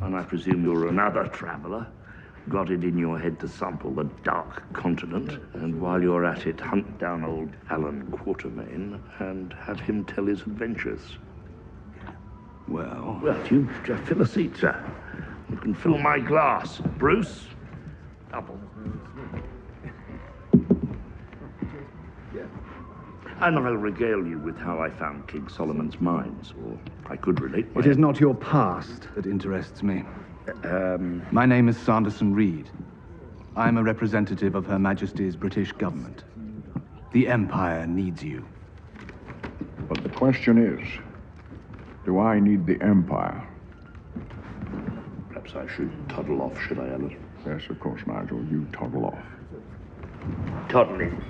and I presume you're another traveller. Got it in your head to sample the Dark Continent, and while you're at it, hunt down old Alan Quatermain and have him tell his adventures. Well, you fill a seat, sir. You can fill my glass. Bruce, double. And I'll regale you with how I found King Solomon's mines, or I could relate my... It is not your past that interests me. My name is Sanderson Reed. I'm a representative of Her Majesty's British government. The Empire needs you. But the question is, do I need the Empire? Perhaps I should toddle off, should I, Alan? Yes, of course, Nigel. You toddle off. Toddling.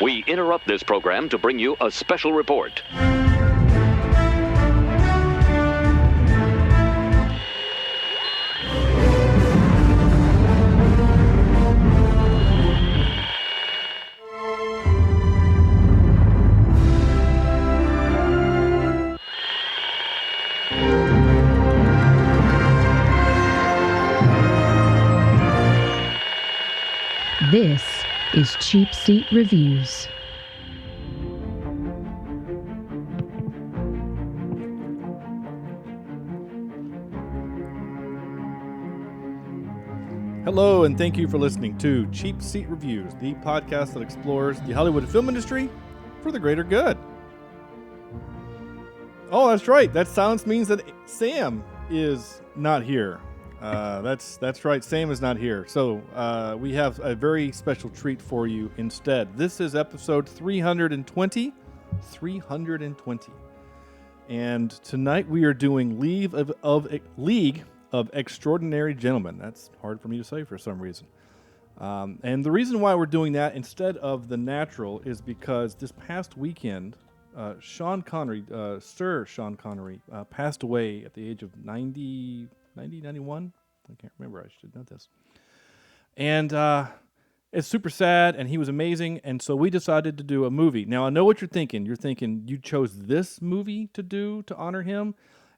We interrupt this program to bring you a special report. This is Cheapseat Reviews. Hello, and thank you for listening to Cheapseat Reviews, the podcast that explores the Hollywood film industry for the greater good. Oh, that's right. That silence means that Sam is not here. That's right. Sam is not here. So we have a very special treat for you instead. This is episode 320. 320. And tonight we are doing League of Extraordinary Gentlemen. That's hard for me to say for some reason. And the reason why we're doing that instead of The Natural is because this past weekend, Sean Connery, Sir Sean Connery, passed away at the age of 91? I can't remember. I should know this. And it's super sad, and he was amazing, and so we decided to do a movie. Now, I know what you're thinking. You're thinking you chose this movie to honor him,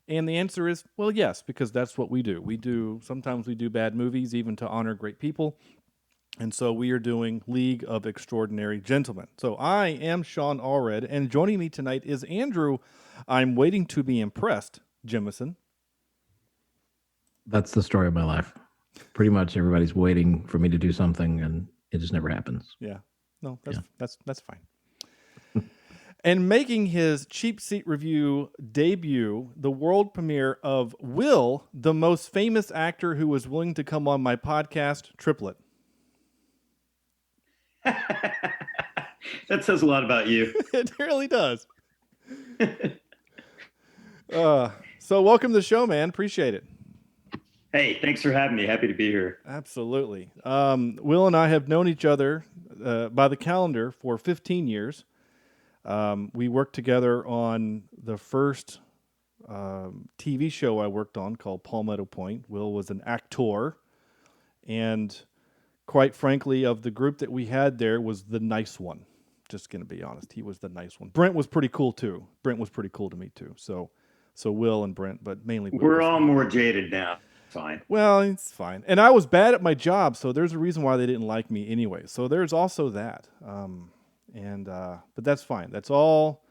and the answer is, well, yes, because that's what we do. Sometimes we do bad movies even to honor great people, and so we are doing League of Extraordinary Gentlemen. So I am Sean Allred, and joining me tonight is Andrew. I'm waiting to be impressed, Jemison. That's the story of my life. Pretty much everybody's waiting for me to do something, and it just never happens. Yeah. No, that's fine. And making his Cheap Seat Review debut, the world premiere of Will, the most famous actor who was willing to come on my podcast, Triplett. That says a lot about you. It really does. So welcome to the show, man. Appreciate it. Hey, thanks for having me. Happy to be here. Absolutely. Will and I have known each other by the calendar for 15 years. We worked together on the first TV show I worked on called Palmetto Point. Will was an actor, and quite frankly, of the group that we had there, was the nice one. Just going to be honest, he was the nice one. Brent was pretty cool too. Brent was pretty cool to me too. So Will and Brent, but mainly Will. We're all more jaded now. Fine. Well, it's fine. And I was bad at my job, so there's a reason why they didn't like me anyway. So there's also that. But that's fine. That's all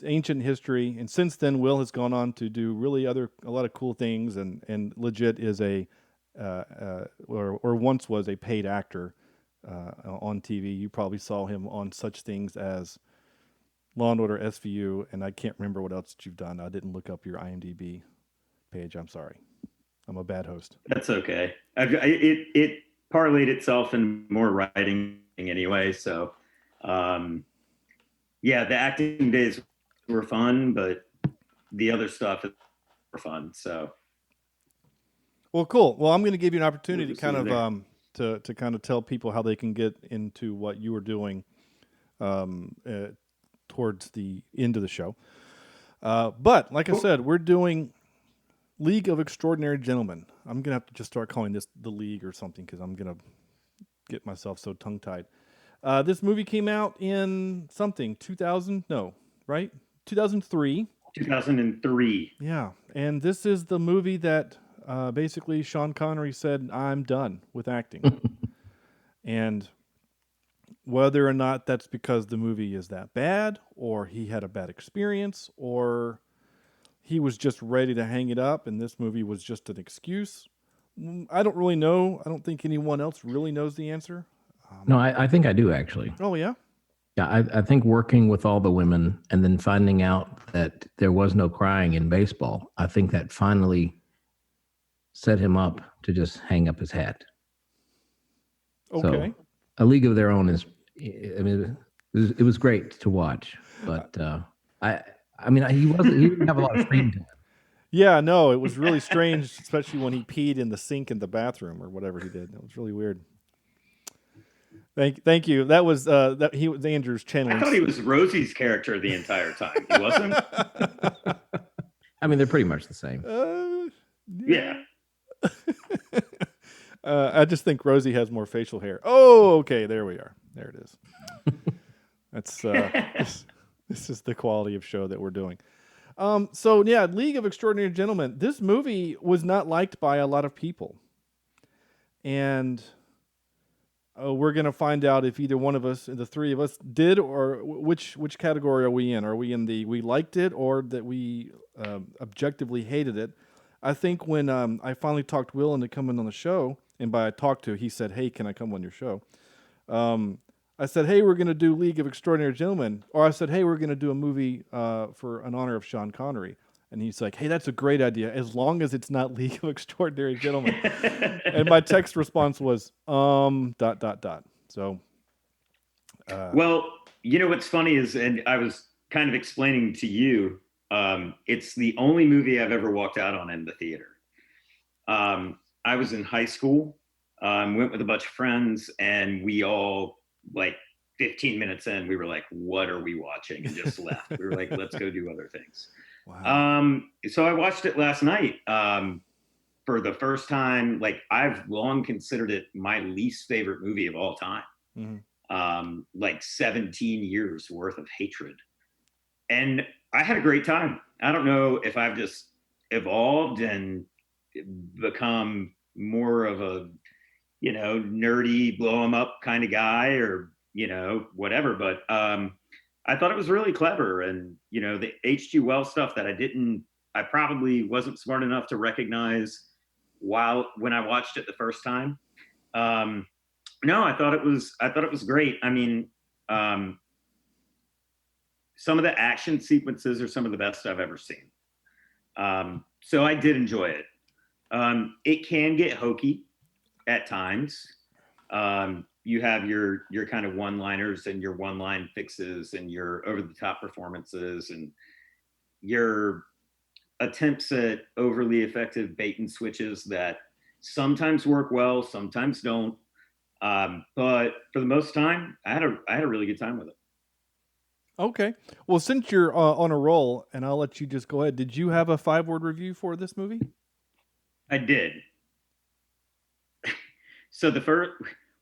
ancient history. And since then, Will has gone on to do really a lot of cool things, and legit is or once was a paid actor on TV. You probably saw him on such things as Law and Order SVU, and I can't remember what else you've done. I didn't look up your IMDb page. I'm sorry. I'm a bad host. That's okay. It parlayed itself in more writing anyway. So, the acting days were fun, but the other stuff were fun. So, well, cool. Well, I'm going to give you an opportunity to kind of tell people how they can get into what you were doing towards the end of the show. But like I said, we're doing League of Extraordinary Gentlemen. I'm going to have to just start calling this the League or something because I'm going to get myself so tongue-tied. This movie came out in 2000? No, right? 2003. 2003. Yeah, and this is the movie that basically Sean Connery said, "I'm done with acting," and whether or not that's because the movie is that bad, or he had a bad experience, or he was just ready to hang it up, and this movie was just an excuse. I don't really know. I don't think anyone else really knows the answer. No, I think I do actually. Oh yeah. Yeah, I think working with all the women and then finding out that there was no crying in baseball, I think that finally set him up to just hang up his hat. Okay. So, A League of Their Own is, I mean, it was great to watch, but I mean, he didn't have a lot of screen time. Yeah, no, it was really strange, especially when he peed in the sink in the bathroom or whatever he did. It was really weird. Thank you. That was he was Andrew's channeling. I thought he was Rosie's character the entire time. He wasn't. I mean, they're pretty much the same. Yeah. I just think Rosie has more facial hair. Oh, okay, there we are. There it is. That's this is the quality of show that we're doing. So yeah, League of Extraordinary Gentlemen. This movie was not liked by a lot of people, and we're gonna find out if either one of us, the three of us, did, or which category are we in? Are we in the we liked it, or that we objectively hated it? I think when I finally talked Will into coming on the show, and by I talked to, he said, "Hey, can I come on your show?" I said, "Hey, we're going to do League of Extraordinary Gentlemen," or I said, "Hey, we're going to do a movie for an honor of Sean Connery," and he's like, "Hey, that's a great idea, as long as it's not League of Extraordinary Gentlemen." And my text response was, ... So, well, you know what's funny is, and I was kind of explaining to you, it's the only movie I've ever walked out on in the theater. I was in high school, went with a bunch of friends, and we all, like 15 minutes in, we were like, "What are we watching?" and just left. We were like, "Let's go do other things." wow. So I watched it last night for the first time. Like, I've long considered it my least favorite movie of all time. Mm-hmm. Like 17 years worth of hatred. And I had a great time. I don't know if I've just evolved and become more of a, nerdy, blow 'em up kind of guy, or, whatever. But I thought it was really clever. And, the H.G. Wells stuff that I probably wasn't smart enough to recognize when I watched it the first time. No, I thought it was great. I mean, some of the action sequences are some of the best I've ever seen. So I did enjoy it. It can get hokey at times. You have your kind of one-liners and your one-line fixes and your over-the-top performances and your attempts at overly effective bait and switches that sometimes work well, sometimes don't. But for the most time, I had a really good time with it. Okay. Well, since you're on a roll, and I'll let you just go ahead. Did you have a 5-word review for this movie? I did. So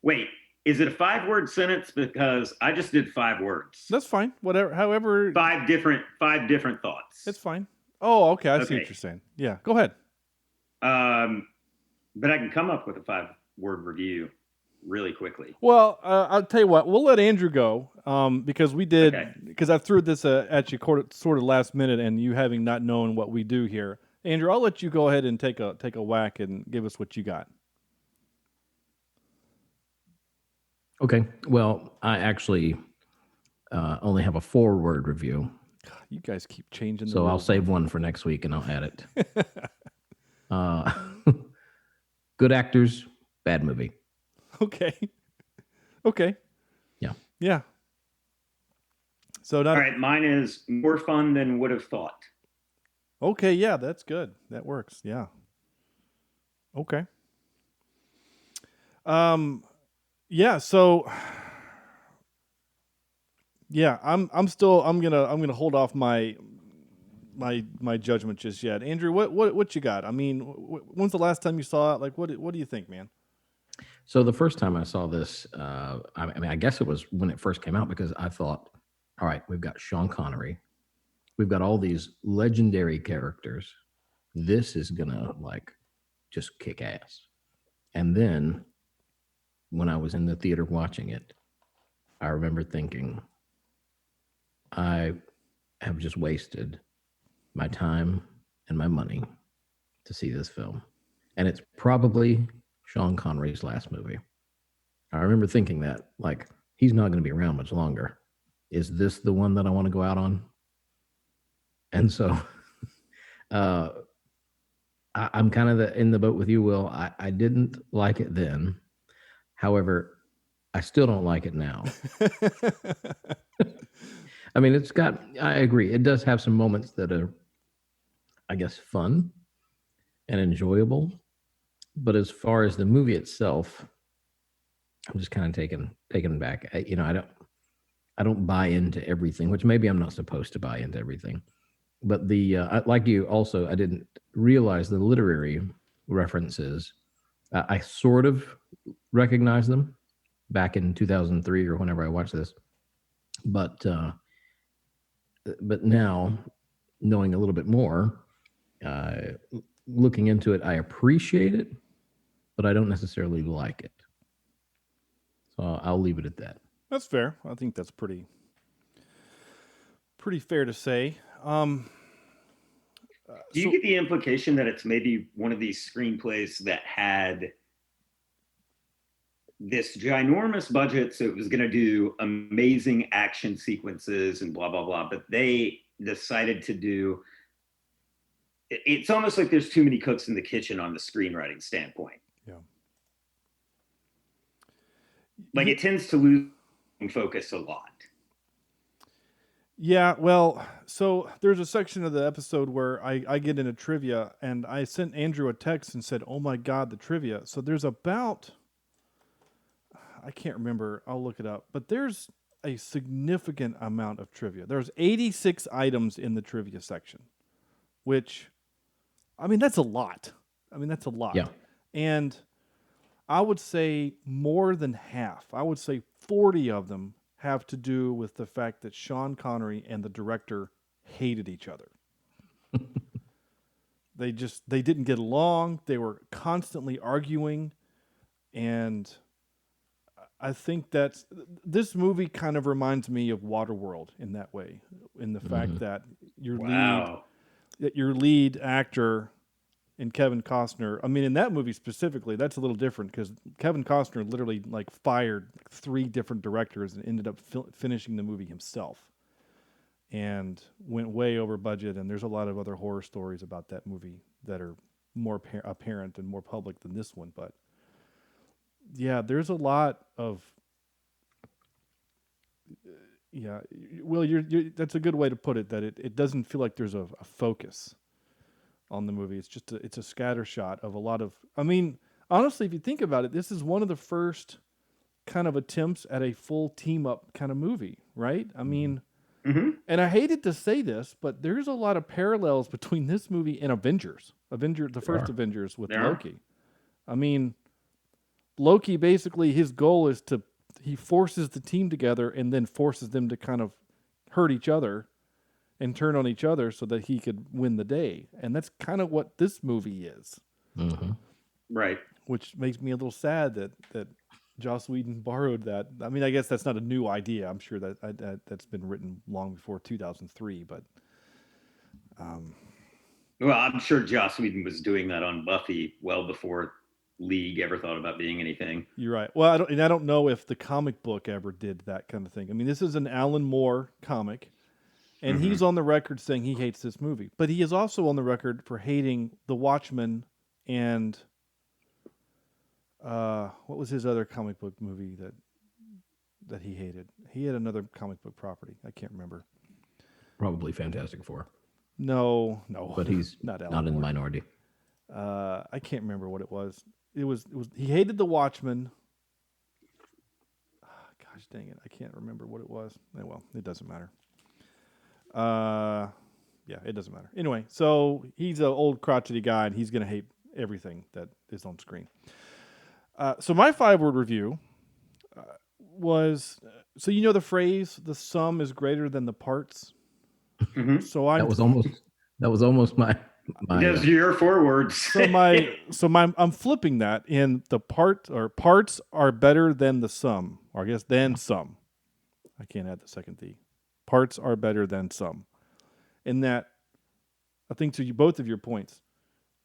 wait, is it a 5-word sentence? Because I just did 5 words. That's fine. Whatever. However. 5 different thoughts. It's fine. Oh, okay. I see what you're saying. Yeah. Go ahead. But I can come up with a 5-word review really quickly. Well, I'll tell you what. We'll let Andrew go because we did. Because I threw this at you sort of last minute, and you having not known what we do here. Andrew, I'll let you go ahead and take a whack and give us what you got. Okay. Well, I actually only have a 4-word review. God, you guys keep changing. So I'll save one for next week and I'll add it. Good actors, bad movie. Okay. Yeah. Yeah. So all right, mine is more fun than would have thought. Okay, yeah, that's good. That works. Yeah. Okay. Yeah, so yeah, I'm gonna hold off my judgment just yet. Andrew, what you got? I mean, when's the last time you saw it? Like, what do you think, man? So the first time I saw this, I guess it was when it first came out, because I thought, all right, we've got Sean Connery, we've got all these legendary characters. This is gonna like just kick ass. And then when I was in the theater watching it, I remember thinking, I have just wasted my time and my money to see this film. And it's probably Sean Connery's last movie. I remember thinking that, like, he's not going to be around much longer. Is this the one that I want to go out on? And so I'm kind of in the boat with you, Will. I didn't like it then. However, I still don't like it now. I mean, I agree. It does have some moments that are, I guess, fun and enjoyable. But as far as the movie itself, I'm just kind of taken back. I don't buy into everything, which maybe I'm not supposed to buy into everything. But like you also, I didn't realize the literary references. I sort of recognized them back in 2003 or whenever I watched this. But now, knowing a little bit more, looking into it, I appreciate it, but I don't necessarily like it. So I'll leave it at that. That's fair. I think that's pretty fair to say. Do you get the implication that it's maybe one of these screenplays that had this ginormous budget, so it was going to do amazing action sequences and blah, blah, blah, but they decided to do, it's almost like there's too many cooks in the kitchen on the screenwriting standpoint. Yeah. Like it tends to lose focus a lot. Yeah, well, so there's a section of the episode where I get into trivia, and I sent Andrew a text and said, oh my God, the trivia. So there's about, I can't remember, I'll look it up, but there's a significant amount of trivia. There's 86 items in the trivia section, which, I mean, that's a lot. Yeah. And I would say more than half, I would say 40 of them have to do with the fact that Sean Connery and the director hated each other. They didn't get along. They were constantly arguing. And I think this movie kind of reminds me of Waterworld in that way, in the fact that your lead actor in Kevin Costner, I mean, in that movie specifically, that's a little different because Kevin Costner literally like fired 3 different directors and ended up finishing the movie himself and went way over budget. And there's a lot of other horror stories about that movie that are more apparent and more public than this one. But yeah, there's a lot of, Will, that's a good way to put it, that it doesn't feel like there's a focus on the movie. It's just it's a scatter shot of a lot of, I mean, honestly, if you think about it, this is one of the first kind of attempts at a full team up kind of movie, right? I mean, and I hated to say this, but there's a lot of parallels between this movie and the first Avengers with Loki. I mean, Loki basically, his goal is he forces the team together and then forces them to kind of hurt each other and turn on each other so that he could win the day. And that's kind of what this movie is. Mm-hmm. Right. Which makes me a little sad that Joss Whedon borrowed that. I mean, I guess that's not a new idea. I'm sure that's been written long before 2003, but... Well, I'm sure Joss Whedon was doing that on Buffy well before League ever thought about being anything. You're right. Well, I don't know if the comic book ever did that kind of thing. I mean, this is an Alan Moore comic. And he's on the record saying he hates this movie. But he is also on the record for hating The Watchmen and what was his other comic book movie that he hated? He had another comic book property. I can't remember. Probably Fantastic Four. No. But he's not in the minority. I can't remember what it was. It was he hated The Watchmen. Gosh dang it. I can't remember what it was. Oh, well, it doesn't matter. Yeah, it doesn't matter. Anyway, so he's an old crotchety guy, and he's going to hate everything that is on screen. So my 5-word review was, so you know the phrase, the sum is greater than the parts? Mhm. So I'm that was almost my Those are your 4 words. I'm flipping that in the parts are better than the sum, or I guess than some. I can't add the second "the." Parts are better than some. In that, I think to both of your points,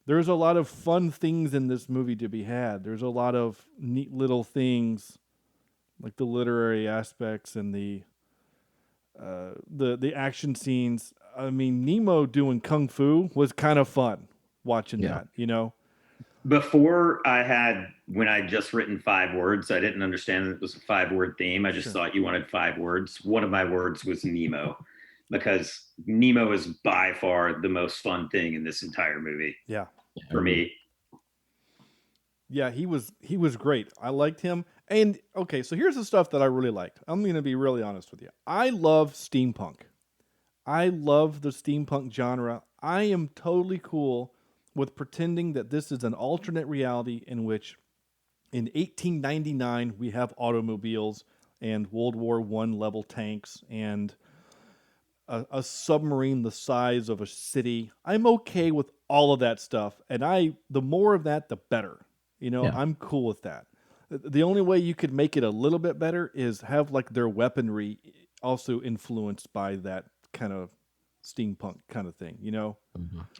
there's a lot of fun things in this movie to be had. There's a lot of neat little things, like the literary aspects and the action scenes. I mean, Nemo doing kung fu was kind of fun watching that, you know? Before when I just written 5 words, I didn't understand that it was a 5-word theme. I just thought you wanted 5 words. One of my words was Nemo, because Nemo is by far the most fun thing in this entire movie. Yeah. For me. Yeah, he was great. I liked him. And okay, so here's the stuff that I really liked. I'm going to be really honest with you. I love steampunk. I love the steampunk genre. I am totally cool with pretending that this is an alternate reality in which in 1899 we have automobiles and World War I level tanks and a submarine the size of a city. I'm okay with all of that stuff, and the more of that, the better. You know, I'm cool with that. The only way you could make it a little bit better is have like their weaponry also influenced by that kind of steampunk kind of thing. You know,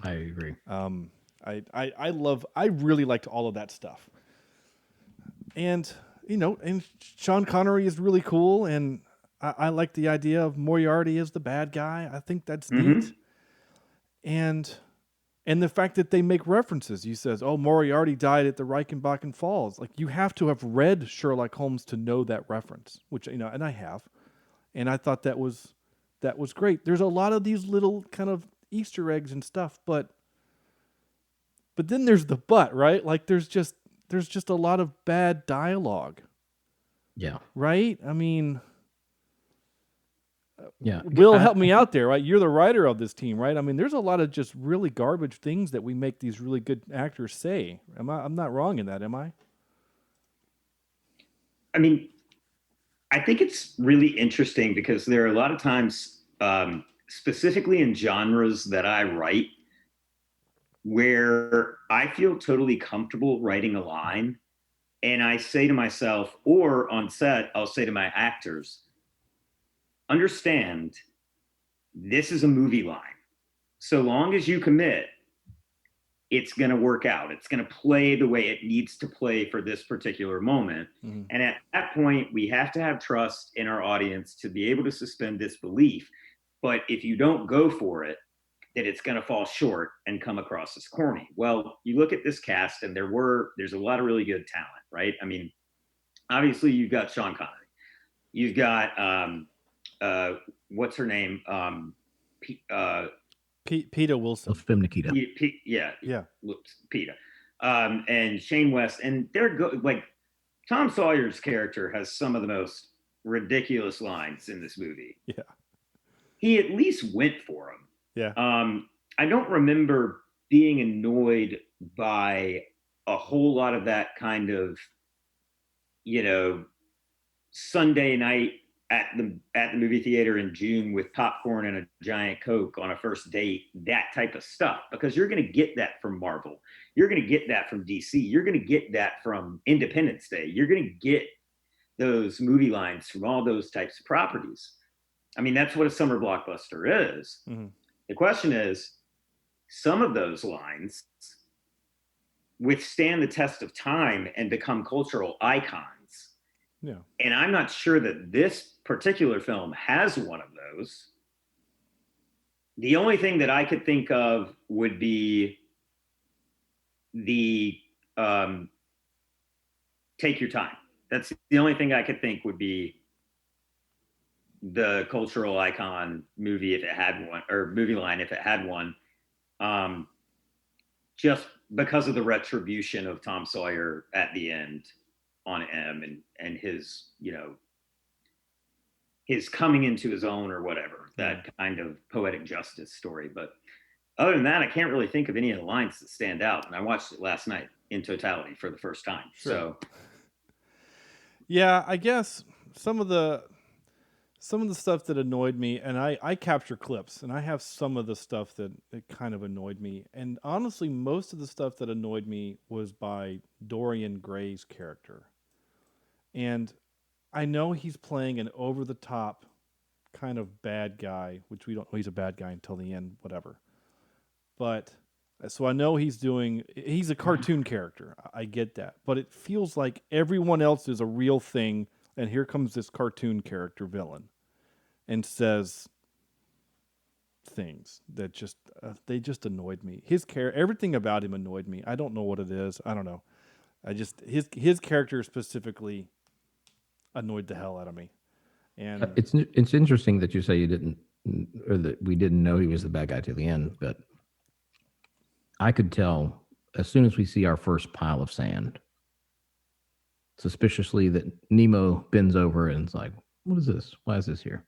I agree. I really liked all of that stuff, and and Sean Connery is really cool, and I like the idea of Moriarty as the bad guy. I think that's neat. And the fact that they make references. He says, oh, Moriarty died at the Reichenbachen Falls. Like, you have to have read Sherlock Holmes to know that reference, which, and I have. And I thought that was great. There's a lot of these little kind of Easter eggs and stuff, but then there's the but, right? Like, there's just a lot of bad dialogue. Yeah. Right? I mean... Yeah. Will, help me out there, right? You're the writer of this team, right? I mean, there's a lot of just really garbage things that we make these really good actors say. I'm not wrong in that, am I? I mean, I think it's really interesting because there are a lot of times, specifically in genres that I write, where I feel totally comfortable writing a line, and I say to myself, or on set, I'll say to my actors, understand, this is a movie line. So long as you commit, it's going to work out. It's going to play the way it needs to play for this particular moment. Mm-hmm. And at that point, we have to have trust in our audience to be able to suspend disbelief. But if you don't go for it, then it's going to fall short and come across as corny. Well, you look at this cast, and there's a lot of really good talent, right? I mean, obviously you've got Sean Connery. You've got, what's her name? Peter Wilson. Film Nikita. Yeah. Peter. And Shane West. And they're like, Tom Sawyer's character has some of the most ridiculous lines in this movie. Yeah. He at least went for them. Yeah. I don't remember being annoyed by a whole lot of that kind of, Sunday night at the movie theater in June with popcorn and a giant Coke on a first date, that type of stuff, because you're going to get that from Marvel. You're going to get that from DC. You're going to get that from Independence Day. You're going to get those movie lines from all those types of properties. I mean, that's what a summer blockbuster is. Mm-hmm. The question is, some of those lines withstand the test of time and become cultural icons. Yeah. And I'm not sure that this particular film has one of those. The only thing that I could think of would be the take your time. That's the only thing I could think would be the cultural icon movie if it had one, or movie line if it had one. Just because of the retribution of Tom Sawyer at the end on M and his, his coming into his own or whatever, that kind of poetic justice story. But other than that, I can't really think of any of the lines that stand out. And I watched it last night in totality for the first time. Sure. So, yeah, I guess some of the some of the stuff that annoyed me, and I capture clips, and I have some of the stuff that it kind of annoyed me. And honestly, most of the stuff that annoyed me was by Dorian Gray's character. And I know he's playing an over-the-top kind of bad guy, which we don't know he's a bad guy until the end, whatever. But so I know he's a cartoon character. I get that. But it feels like everyone else is a real thing, and here comes this cartoon character villain and says things that just they just annoyed me. Everything about him annoyed me. I don't know what it is. I don't know. His character specifically annoyed the hell out of me. And it's interesting that you say you didn't, or that we didn't know he was the bad guy to the end, but I could tell as soon as we see our first pile of sand, suspiciously, that Nemo bends over and is like, "What is this? Why is this here?"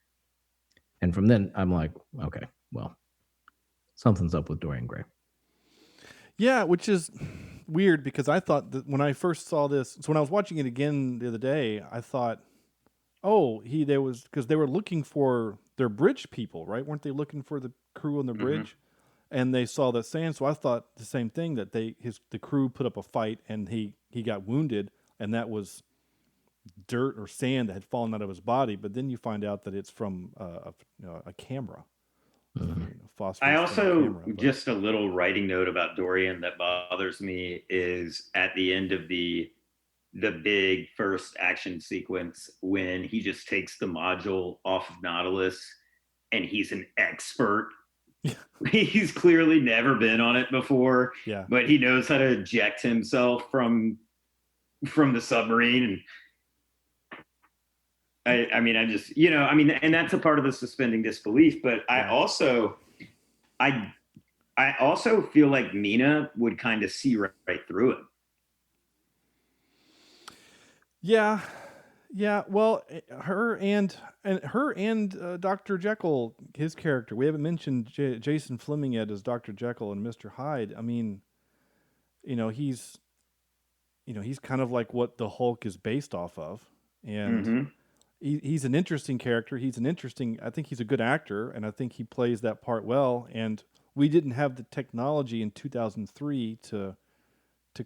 And from then, I'm like, "Okay, well, something's up with Dorian Gray." Yeah, which is weird because I thought that when I first saw this, so when I was watching it again the other day, I thought, oh, because they were looking for their bridge people, right? Weren't they looking for the crew on the bridge? And they saw that sand, so I thought the same thing, that the crew put up a fight and he got wounded, and that was dirt or sand that had fallen out of his body. But then you find out that it's from a camera. I also, just a little writing note about Dorian that bothers me is at the end of the big first action sequence when he just takes the module off of Nautilus and he's an expert. He's clearly never been on it before, but he knows how to eject himself from the submarine. And I just, and that's a part of the suspending disbelief. But I also feel like Mina would kind of see right through him. Yeah. Well, her and Dr. Jekyll, his character. We haven't mentioned Jason Fleming yet as Dr. Jekyll and Mr. Hyde. I mean, he's kind of like what the Hulk is based off of, and he's an interesting character. I think he's a good actor, and I think he plays that part well. And we didn't have the technology in 2003 to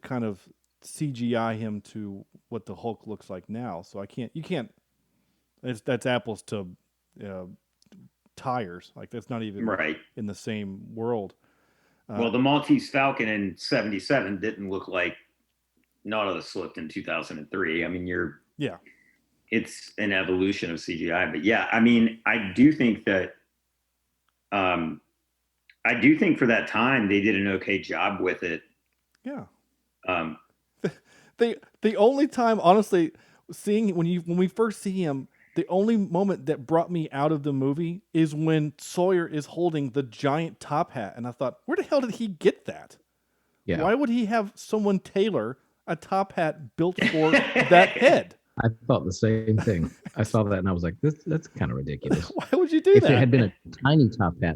kind of CGI him to what the Hulk looks like now. So that's apples to tires. Like, that's not even right in the same world. Well, the Maltese Falcon in '77 didn't look like Nautilus slipped in 2003. I mean, it's an evolution of CGI. But yeah, I mean, I do think that for that time they did an okay job with it. Yeah. The only time, honestly, seeing when we first see him, the only moment that brought me out of the movie is when Sawyer is holding the giant top hat, and I thought, where the hell did he get that? Yeah. Why would he have someone tailor a top hat built for that head? I thought the same thing. I saw that and I was like, that's kind of ridiculous. Why would you do that? If it had been a tiny top hat,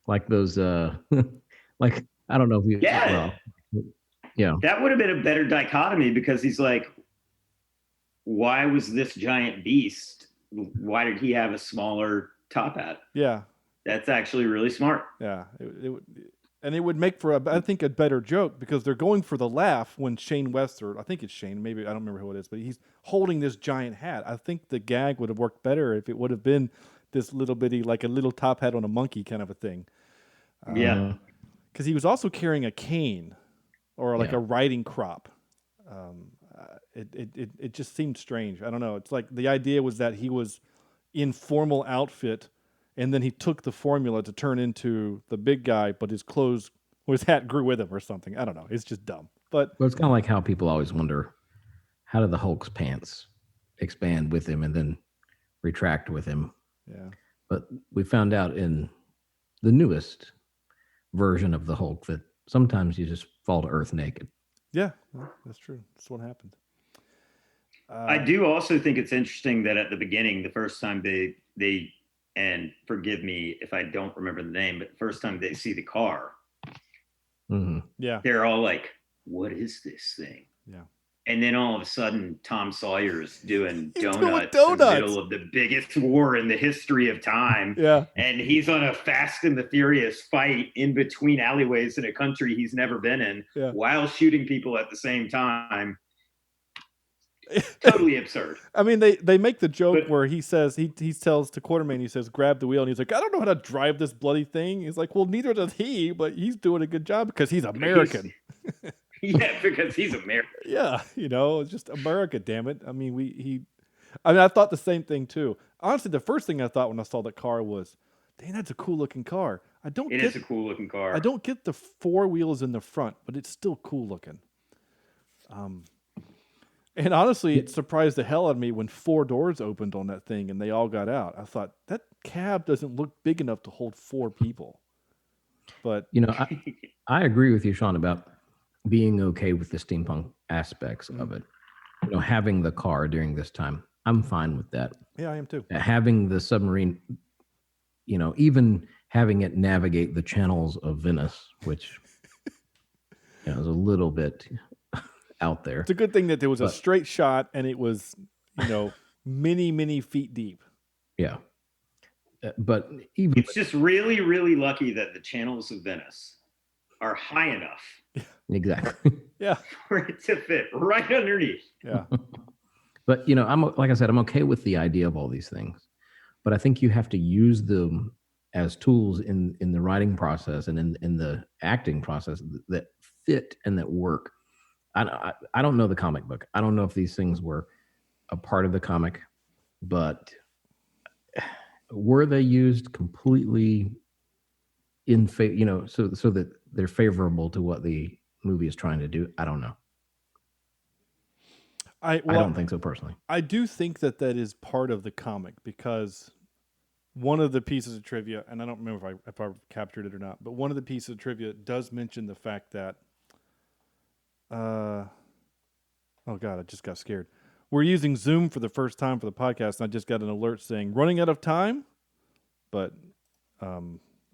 like those, like, I don't know if you. Yeah. That would have been a better dichotomy, because he's like, why was this giant beast? Why did he have a smaller top hat? Yeah. That's actually really smart. Yeah. It would make for, I think, a better joke, because they're going for the laugh when Shane West, or I think it's Shane, maybe, I don't remember who it is, but he's holding this giant hat. I think the gag would have worked better if it would have been this little bitty, like a little top hat on a monkey kind of a thing. Yeah. Because he was also carrying a cane or like a riding crop. It just seemed strange. I don't know. It's like the idea was that he was in formal outfit, and then he took the formula to turn into the big guy, but his hat grew with him or something. I don't know. It's just dumb. But it's kind of like how people always wonder, how did the Hulk's pants expand with him and then retract with him? Yeah. But we found out in the newest version of the Hulk that sometimes you just fall to earth naked. Yeah, well, that's true. That's what happened. I do also think it's interesting that at the beginning, the first time they and forgive me if I don't remember the name, but the first time they see the car, yeah, they're all like, "What is this thing?" Yeah, And then all of a sudden, Tom Sawyer's doing donuts doing in the middle of the biggest war in the history of time. Yeah. And he's on a Fast and the Furious fight in between alleyways in a country he's never been in while shooting people at the same time. Totally absurd. I mean, they make the joke where he says, he tells to Quartermain, he says, grab the wheel. And he's like, I don't know how to drive this bloody thing. He's like, well, neither does he, but he's doing a good job because he's American. Yeah, because he's American. Yeah, it's just America, damn it. I mean, I thought the same thing too. Honestly, the first thing I thought when I saw that car was, dang, that's a cool looking car. It is a cool looking car. I don't get the 4 wheels in the front, but it's still cool looking. And honestly, it surprised the hell out of me when 4 doors opened on that thing and they all got out. I thought, that cab doesn't look big enough to hold 4 people. But I agree with you, Sean, about being okay with the steampunk aspects of it. Having the car during this time, I'm fine with that. Yeah, I am too. Having the submarine, even having it navigate the channels of Venice, which is a little bit out there. It's a good thing that there was a straight shot and it was, many, many feet deep. Yeah. But it's just really, really lucky that the channels of Venice are high enough. Exactly. Yeah. For it to fit right underneath. Yeah. But, like I said, I'm okay with the idea of all these things, but I think you have to use them as tools in the writing process and in the acting process that fit and that work. I don't know the comic book. I don't know if these things were a part of the comic, but were they used completely in favor, so that they're favorable to what the movie is trying to do? I don't know. I don't think so personally. I do think that is part of the comic because one of the pieces of trivia, and I don't remember if I captured it or not, but one of the pieces of trivia does mention the fact that oh God, I just got scared. We're using Zoom for the first time for the podcast, and I just got an alert saying running out of time, but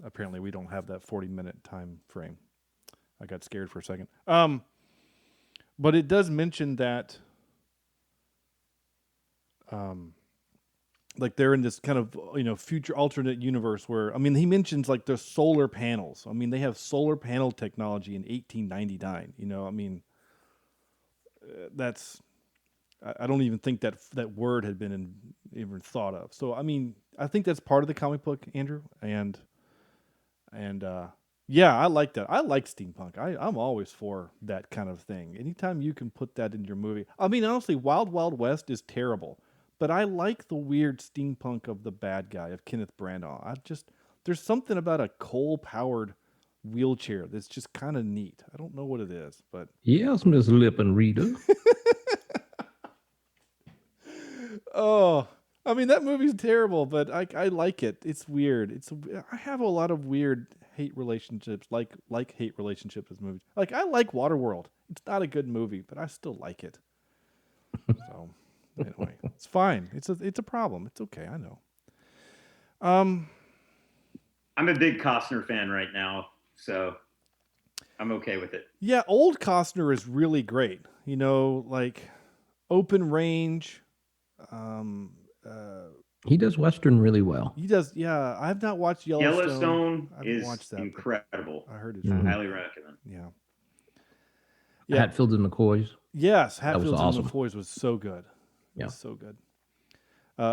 apparently we don't have that 40-minute time frame. I got scared for a second. But it does mention that like they're in this kind of future alternate universe where he mentions like the solar panels. They have solar panel technology in 1899. That's I don't even think that word had been even thought of. So I think that's part of the comic book, Andrew, and yeah, I like that. I like steampunk. I'm always for that kind of thing. Anytime you can put that in your movie. Honestly, Wild Wild West is terrible, but I like the weird steampunk of the bad guy, of Kenneth Branagh. There's something about a coal-powered wheelchair that's just kind of neat. I don't know what it is, but... Yes, Miss Lippin Reader. Oh, that movie's terrible, but I like it. It's weird. I have a lot of weird hate relationships, like hate relationships with movies. Like, I like Waterworld. It's not a good movie, but I still like it. So, anyway, it's fine. It's a problem. It's okay. I know. I'm a big Costner fan right now, so I'm okay with it. Yeah, old Costner is really great. Like Open Range. He does Western really well. He does, yeah. I've not watched Yellowstone. Yellowstone is incredible. I heard it's highly recommend. Yeah. Hatfields and McCoys. Yes, Hatfields awesome. and McCoys was so good. Yeah, so good.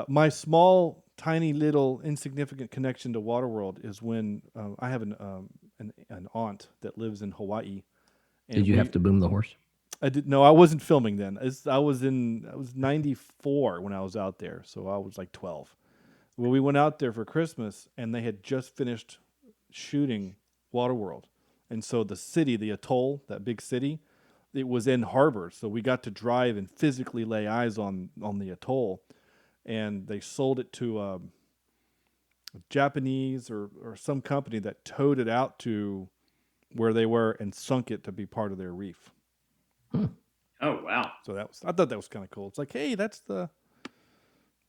My small, tiny, little, insignificant connection to Waterworld is when I have an aunt that lives in Hawaii. And Did you have to boom the horse? I did. No, I wasn't filming then. I was 94 when I was out there, so I was like 12. Well, we went out there for Christmas, and they had just finished shooting Waterworld, and so the city, the atoll, that big city, it was in harbor, so we got to drive and physically lay eyes on the atoll, and they sold it to a Japanese or some company that towed it out to where they were and sunk it to be part of their reef. Oh wow! So I thought that was kind of cool. It's like, hey, that's the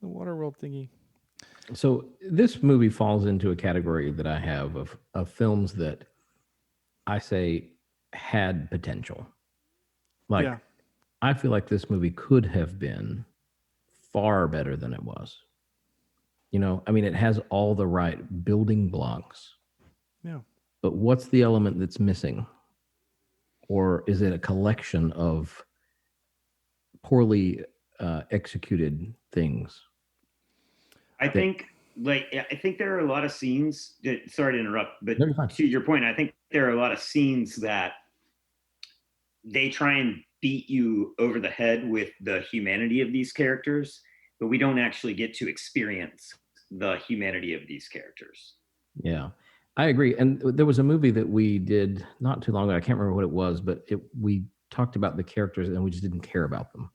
Waterworld thingy. So this movie falls into a category that I have of films that I say had potential. Like I feel like this movie could have been far better than it was. You know, I mean, it has all the right building blocks. Yeah. But what's the element that's missing? Or is it a collection of poorly executed things? I think there are a lot of scenes sorry to interrupt, but to your point, I think there are a lot of scenes that they try and beat you over the head with the humanity of these characters, but we don't actually get to experience the humanity of these characters. Yeah, I agree. And there was a movie that we did not too long ago. I can't remember what it was, but we talked about the characters and we just didn't care about them.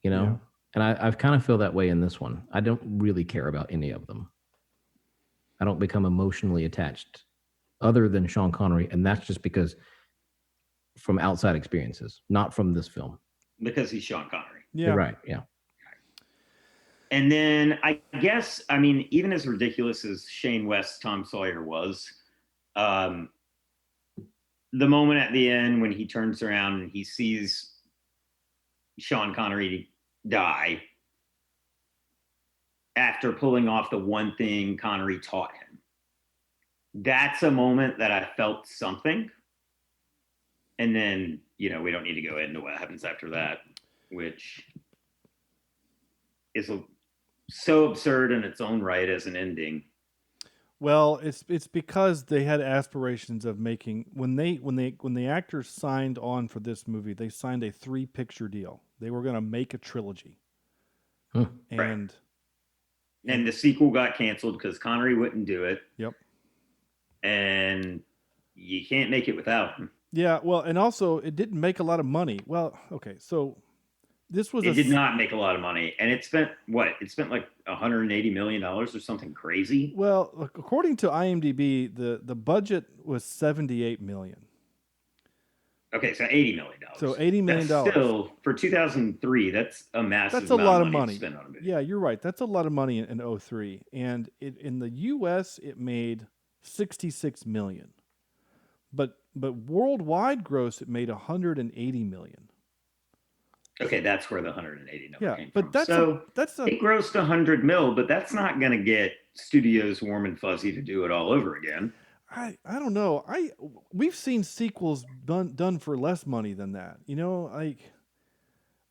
You know? Yeah. And I've kind of feel that way in this one. I don't really care about any of them. I don't become emotionally attached other than Sean Connery. And that's just because from outside experiences, not from this film. Because he's Sean Connery. Yeah. You're right. Yeah. And then I guess, I mean, even as ridiculous as Shane West's Tom Sawyer was, the moment at the end when he turns around and he sees Sean Connery die after pulling off the one thing Connery taught him, that's a moment that I felt something. And then, you know, we don't need to go into what happens after that, which is so absurd in its own right as an ending. Well, it's because they had aspirations of making when the actors signed on for this movie, they signed a 3-picture deal. They were going to make a trilogy, and the sequel got canceled because Connery wouldn't do it. Yep. And you can't make it without him. Yeah. Well, and also it didn't make a lot of money. Well, okay, so this was it did not make a lot of money, and it spent what? It spent like $180 million or something crazy. Well, according to IMDb, the budget was $78 million. Okay, so $80 million. So $80 million. Still, for 2003, that's a massive. That's a lot of money. To spend on a movie. Yeah, you're right. That's a lot of money in 2003, and in the U.S. it made $66 million, but worldwide gross it made $180 million. Okay, that's where the 180 number came but from. That's it grossed 100 mil, but that's not going to get studios warm and fuzzy to do it all over again. I don't know. We've seen sequels done for less money than that. You know, like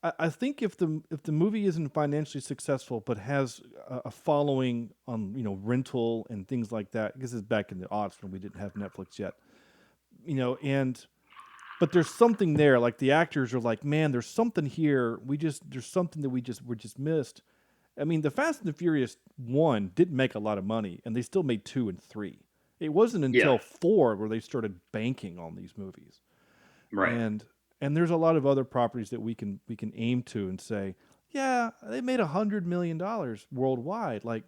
I think if the movie isn't financially successful but has a following on rental and things like that, because it's back in the aughts when we didn't have Netflix yet, but there's something there. Like the actors are like, man, there's something here. There's something that we just missed. I mean, the Fast and the Furious 1 didn't make a lot of money, and they still made 2 and 3. It wasn't until 4 where they started banking on these movies. Right. And there's a lot of other properties that we can aim to and say, yeah, they made $100 million worldwide. Like,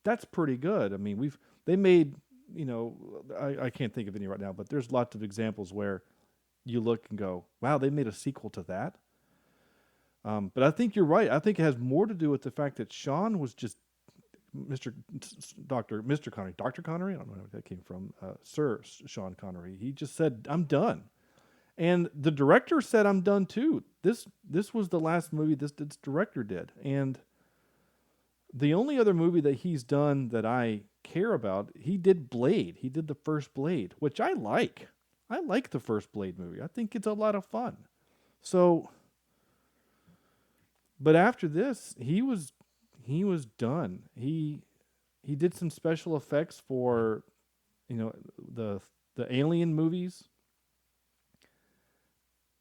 that's pretty good. I mean, they made, I can't think of any right now, but there's lots of examples where you look and go, wow, they made a sequel to that. But I think you're right. I think it has more to do with the fact that Sean was just Mr. Connery. I don't know where that came from. Sir Sean Connery. He just said, I'm done. And the director said, I'm done too. This was the last movie this director did. And the only other movie that he's done that I care about, he did Blade. He did the first Blade, which I like. I like the first Blade movie. I think it's a lot of fun. So, but after this, he was done. He did some special effects for, the Alien movies.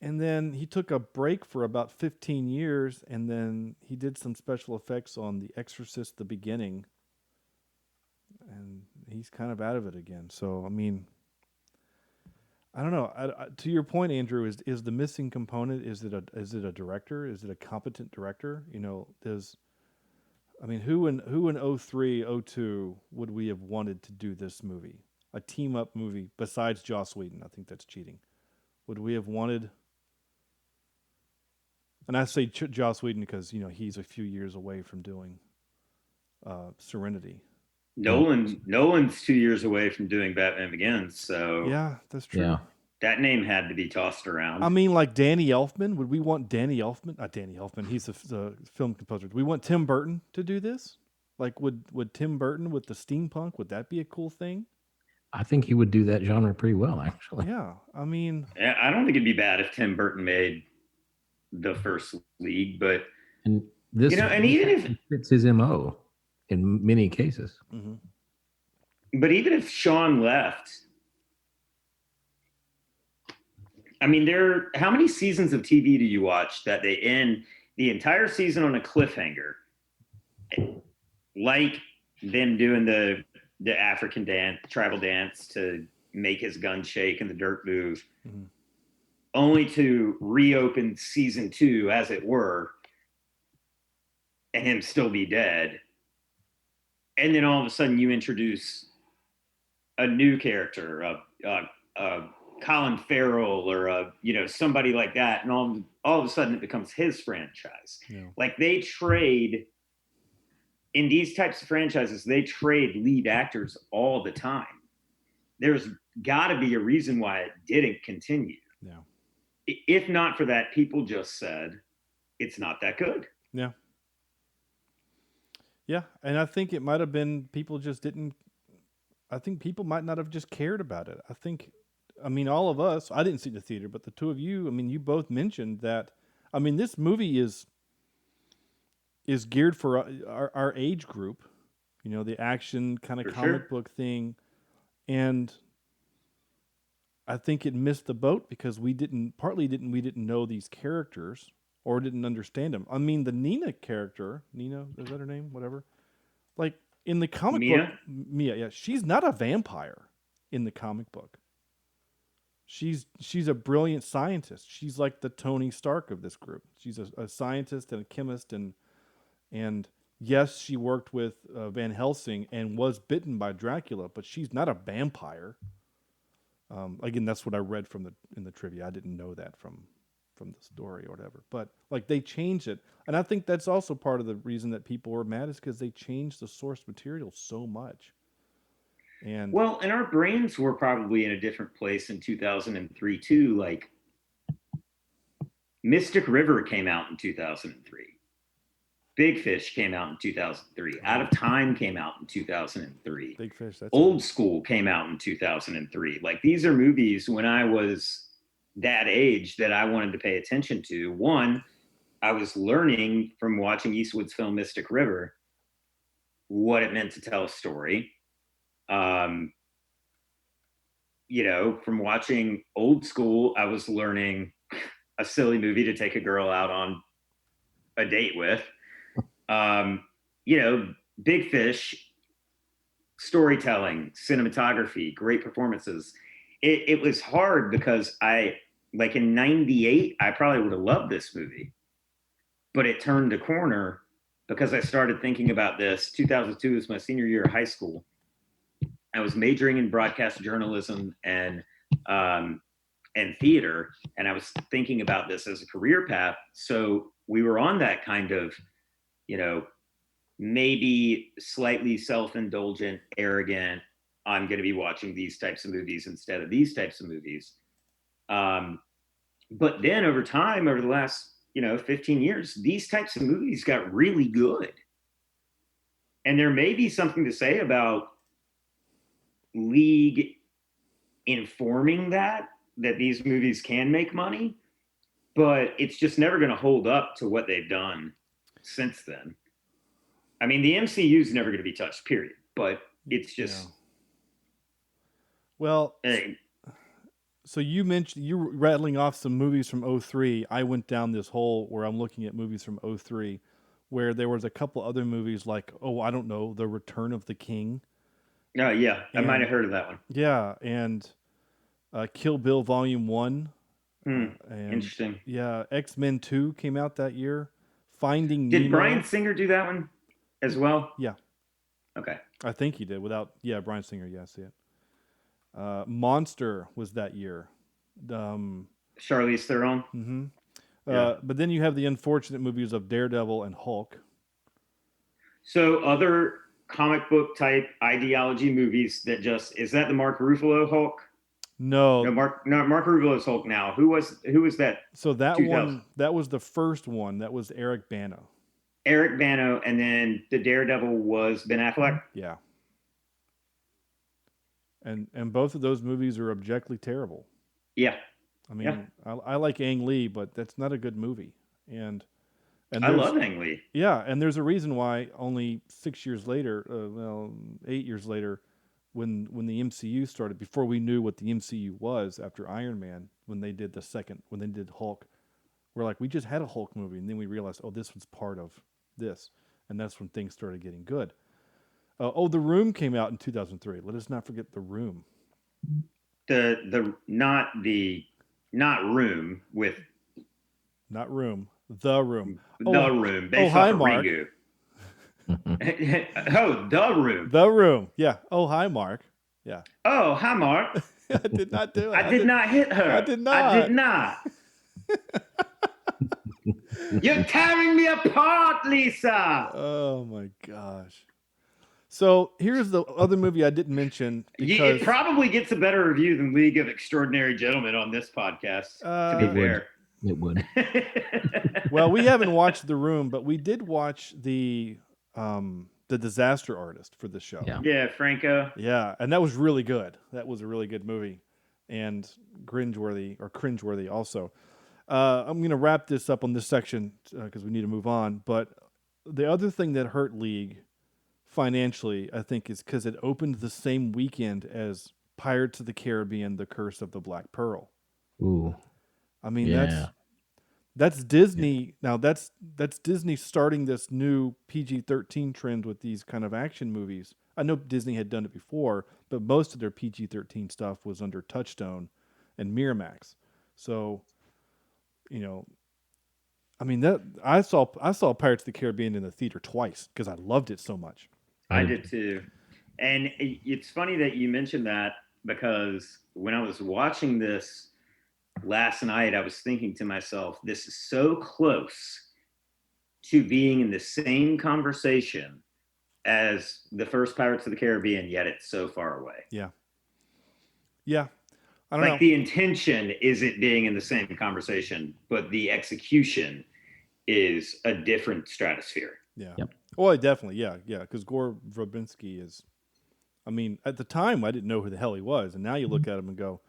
And then he took a break for about 15 years, and then he did some special effects on The Exorcist, the beginning. And he's kind of out of it again. So, I mean, I don't know. To your point, Andrew, is the missing component? Is it a director? Is it a competent director? Who in 03, 02 would we have wanted to do this movie? A team up movie besides Joss Whedon. I think that's cheating. Would we have wanted? And I say Joss Whedon because he's a few years away from doing Serenity. Nolan's 2 years away from doing Batman Begins, so yeah, that's true. Yeah. That name had to be tossed around. I mean, like Danny Elfman. Would we want Danny Elfman? Not Danny Elfman. He's the film composer. Do we want Tim Burton to do this? Like, would Tim Burton with the steampunk, would that be a cool thing? I think he would do that genre pretty well, actually. Yeah, I mean, I don't think it'd be bad if Tim Burton made the first League, but and this, and even if it fits his MO in many cases. mm-hmm. But even if Sean left, I mean, how many seasons of TV do you watch that they end the entire season on a cliffhanger, like them doing the African dance, tribal dance to make his gun shake and the dirt move, Mm-hmm. only to reopen season 2, as it were, and him still be dead. And then all of a sudden you introduce a new character, Colin Farrell or somebody like that, and all of a sudden it becomes his franchise. Yeah. Like they trade in these types of franchises, they trade lead actors all the time. There's got to be a reason why it didn't continue. Yeah. If not for that, people just said it's not that good. Yeah. Yeah, and I think it might have been people just didn't. I think people might not have just cared about it. I mean, all of us. I didn't see the theater, but the two of you. I mean, you both mentioned that. I mean, this movie is geared for our age group. You know, the action kind of comic book thing, and I think it missed the boat because we didn't know these characters or didn't understand them. I mean, the Nina character, Nina, is that her name? Whatever. Like in the comic book, Mia, yeah, she's not a vampire in the comic book. She's a brilliant scientist. She's like the Tony Stark of this group. She's a scientist and a chemist, and yes, she worked with Van Helsing and was bitten by Dracula, but she's not a vampire. Again, that's what I read in the trivia. I didn't know that from the story or whatever. But like they changed it, and I think that's also part of the reason that people were mad is because they changed the source material so much. And our brains were probably in a different place in 2003 too. Like Mystic River came out in 2003. Big Fish came out in 2003. Out of Time came out in 2003. Big Fish. That's Old School came out in 2003. Like these are movies when I was that age that I wanted to pay attention to. One, I was learning from watching Eastwood's film Mystic River what it meant to tell a story. From watching Old School, I was learning a silly movie to take a girl out on a date with. Big Fish, storytelling, cinematography, great performances. It was hard because in 98, I probably would have loved this movie, but it turned a corner because I started thinking about this. 2002 was my senior year of high school. I was majoring in broadcast journalism and theater, and I was thinking about this as a career path. So we were on that kind of, maybe slightly self-indulgent, arrogant, I'm going to be watching these types of movies instead of these types of movies. But then over time, over the last, 15 years, these types of movies got really good. And there may be something to say about League informing that these movies can make money, but it's just never going to hold up to what they've done since then. I mean, the MCU is never going to be touched, period. But it's just... Yeah. Well, so you mentioned, you were rattling off some movies from 2003. I went down this hole where I'm looking at movies from 2003, where there was a couple other movies like, I don't know, The Return of the King. Oh, yeah. I might have heard of that one. Yeah, and Kill Bill Volume 1. Interesting. Yeah, X-Men 2 came out that year. Finding Did Nemo. Bryan Singer do that one as well? Yeah. Okay. I think he did Bryan Singer, yeah, see it. Monster was that year. Charlize Theron. Mm-hmm. Yeah. But then you have the unfortunate movies of Daredevil and Hulk. So other comic book type ideology movies that is that the Mark Ruffalo Hulk? No, Mark Ruffalo's Hulk now. Who was that? So that 2000? one, that was the first one. That was Eric Bana. Eric Bana, and then the Daredevil was Ben Affleck. Yeah. And both of those movies are objectively terrible. Yeah. I mean, I like Ang Lee, but that's not a good movie. And I love Ang Lee. Yeah, and there's a reason why only 6 years later, 8 years later, when the MCU started, before we knew what the MCU was after Iron Man, when they did Hulk, we're like, we just had a Hulk movie, and then we realized, oh, this was part of this, and that's when things started getting good. The Room came out in 2003. Let us not forget The Room. Not Room with. Not Room. The Room. The Room. Based hi, off of Mark. Ringu. The Room. The Room. Yeah. Oh, hi, Mark. Yeah. Oh, hi, Mark. I did not do it. I did not hit her. I did not. I did not. You're tearing me apart, Lisa. Oh, my gosh. So here's the other movie I didn't mention. Because, it probably gets a better review than League of Extraordinary Gentlemen on this podcast, to be fair. It would. Well, we haven't watched The Room, but we did watch the Disaster Artist for this show. Yeah, Franco. Yeah, and that was really good. That was a really good movie, and cringeworthy also. I'm going to wrap this up on this section because we need to move on. But the other thing that hurt League financially, I think, is because it opened the same weekend as Pirates of the Caribbean: The Curse of the Black Pearl. Ooh. I mean, that's Disney. Now that's Disney starting this new PG-13 trend with these kind of action movies. I know Disney had done it before, but most of their PG-13 stuff was under Touchstone and Miramax. So, I mean, that I saw Pirates of the Caribbean in the theater twice because I loved it so much. I did too. And it's funny that you mentioned that, because when I was watching this last night, I was thinking to myself, this is so close to being in the same conversation as the first Pirates of the Caribbean, yet it's so far away. Yeah. Yeah. I don't know. The intention isn't being in the same conversation, but the execution is a different stratosphere. Yeah. Yep. Well, definitely. Yeah. Yeah. Because Gore Verbinski is, I mean, at the time, I didn't know who the hell he was. And now you look at him and go,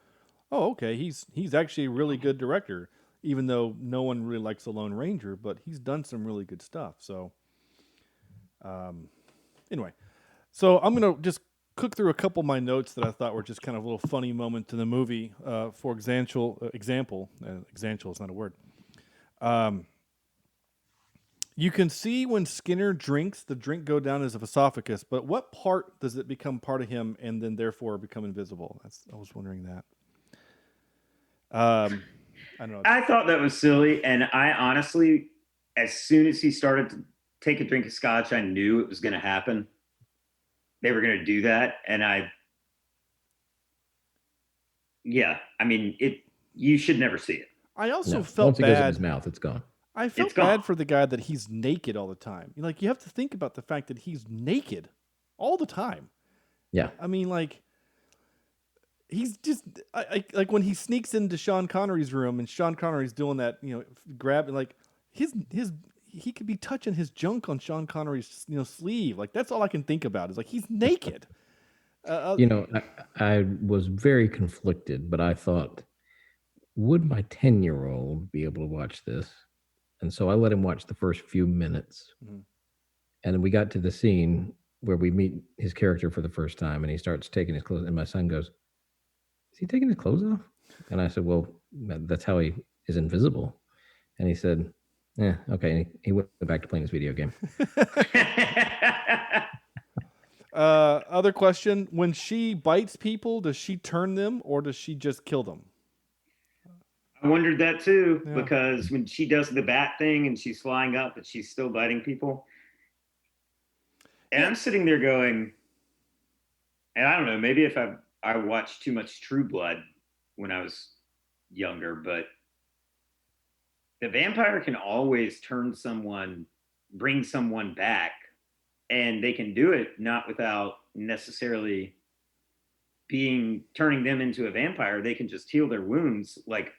oh, okay, he's actually a really good director, even though no one really likes The Lone Ranger, but he's done some really good stuff. So, anyway, so I'm going to just cook through a couple of my notes that I thought were just kind of little funny moments in the movie. For example, is not a word. You can see when Skinner drinks, the drink go down his esophagus, but what part does it become part of him and then therefore become invisible? I was wondering that. I don't know. I thought that was silly, and I honestly, as soon as he started to take a drink of scotch, I knew it was going to happen. They were going to do that, and I mean, you should never see it. I also felt once it bad. goes in his mouth, it's gone. I felt bad for the guy that he's naked all the time. Like, you have to think about the fact that he's naked all the time. Yeah. I mean, like, he's just like when he sneaks into Sean Connery's room and Sean Connery's doing that, grab, like he could be touching his junk on Sean Connery's sleeve. Like, that's all I can think about is like he's naked. I was very conflicted, but I thought, would my 10-year-old be able to watch this? And so I let him watch the first few minutes. Mm-hmm. And then we got to the scene where we meet his character for the first time, and he starts taking his clothes, and my son goes, is he taking his clothes off? And I said, well, that's how he is invisible. And he said, yeah, okay. And he went back to playing his video game. Other question, when she bites people, does she turn them or does she just kill them? I wondered that too, because when she does the bat thing and she's flying up, but she's still biting people. And I'm sitting there going, and I don't know, maybe if I watched too much True Blood when I was younger, but the vampire can always bring someone back, and they can do it not without necessarily turning them into a vampire, they can just heal their wounds. Like,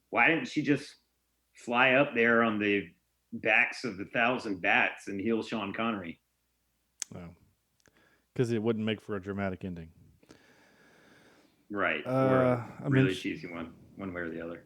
why didn't she just fly up there on the backs of 1,000 bats and heal Sean Connery? No, because it wouldn't make for a dramatic ending. Right. Or a really cheesy one way or the other.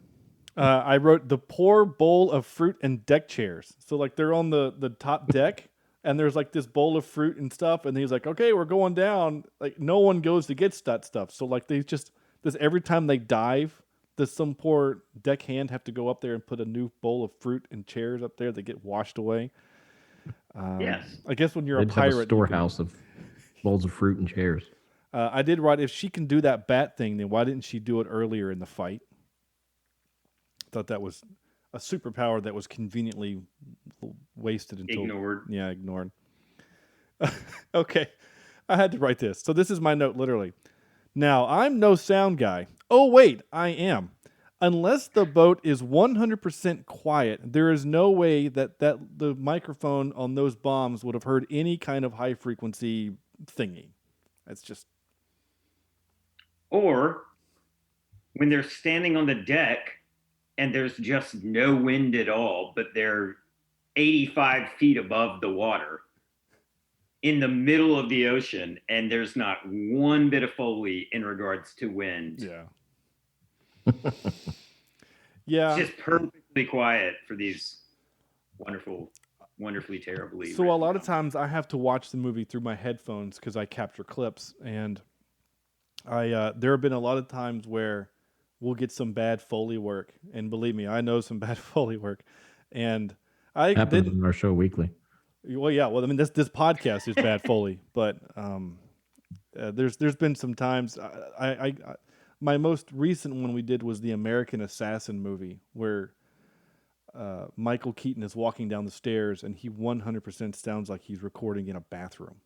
I wrote the poor bowl of fruit and deck chairs. So like they're on the top deck and there's like this bowl of fruit and stuff. And he's like, okay, we're going down. Like no one goes to get that stuff. So like they just, every time they dive, does some poor deckhand have to go up there and put a new bowl of fruit and chairs up there that get washed away? Yes. I guess when you're They'd a pirate, have a storehouse of bowls of fruit and chairs. I did write, if she can do that bat thing, then why didn't she do it earlier in the fight? Thought that was a superpower that was conveniently wasted until ignored. Okay, I had to write this. So this is my note, literally. Now, I'm no sound guy. Oh, wait, I am. Unless the boat is 100% quiet, there is no way that the microphone on those bombs would have heard any kind of high-frequency thingy. That's just... Or when they're standing on the deck and there's just no wind at all, but they're 85 feet above the water in the middle of the ocean, and there's not one bit of Foley in regards to wind. Yeah. Yeah. It's just perfectly quiet for these wonderfully terribly. So a lot of times I have to watch the movie through my headphones because I capture clips, and there have been a lot of times where we'll get some bad Foley work, and believe me, I know some bad Foley work, and happens on our show weekly. Well, yeah. Well, I mean, this podcast is bad Foley, but there's been some times. My most recent one we did was the American Assassin movie, where Michael Keaton is walking down the stairs, and he 100% sounds like he's recording in a bathroom.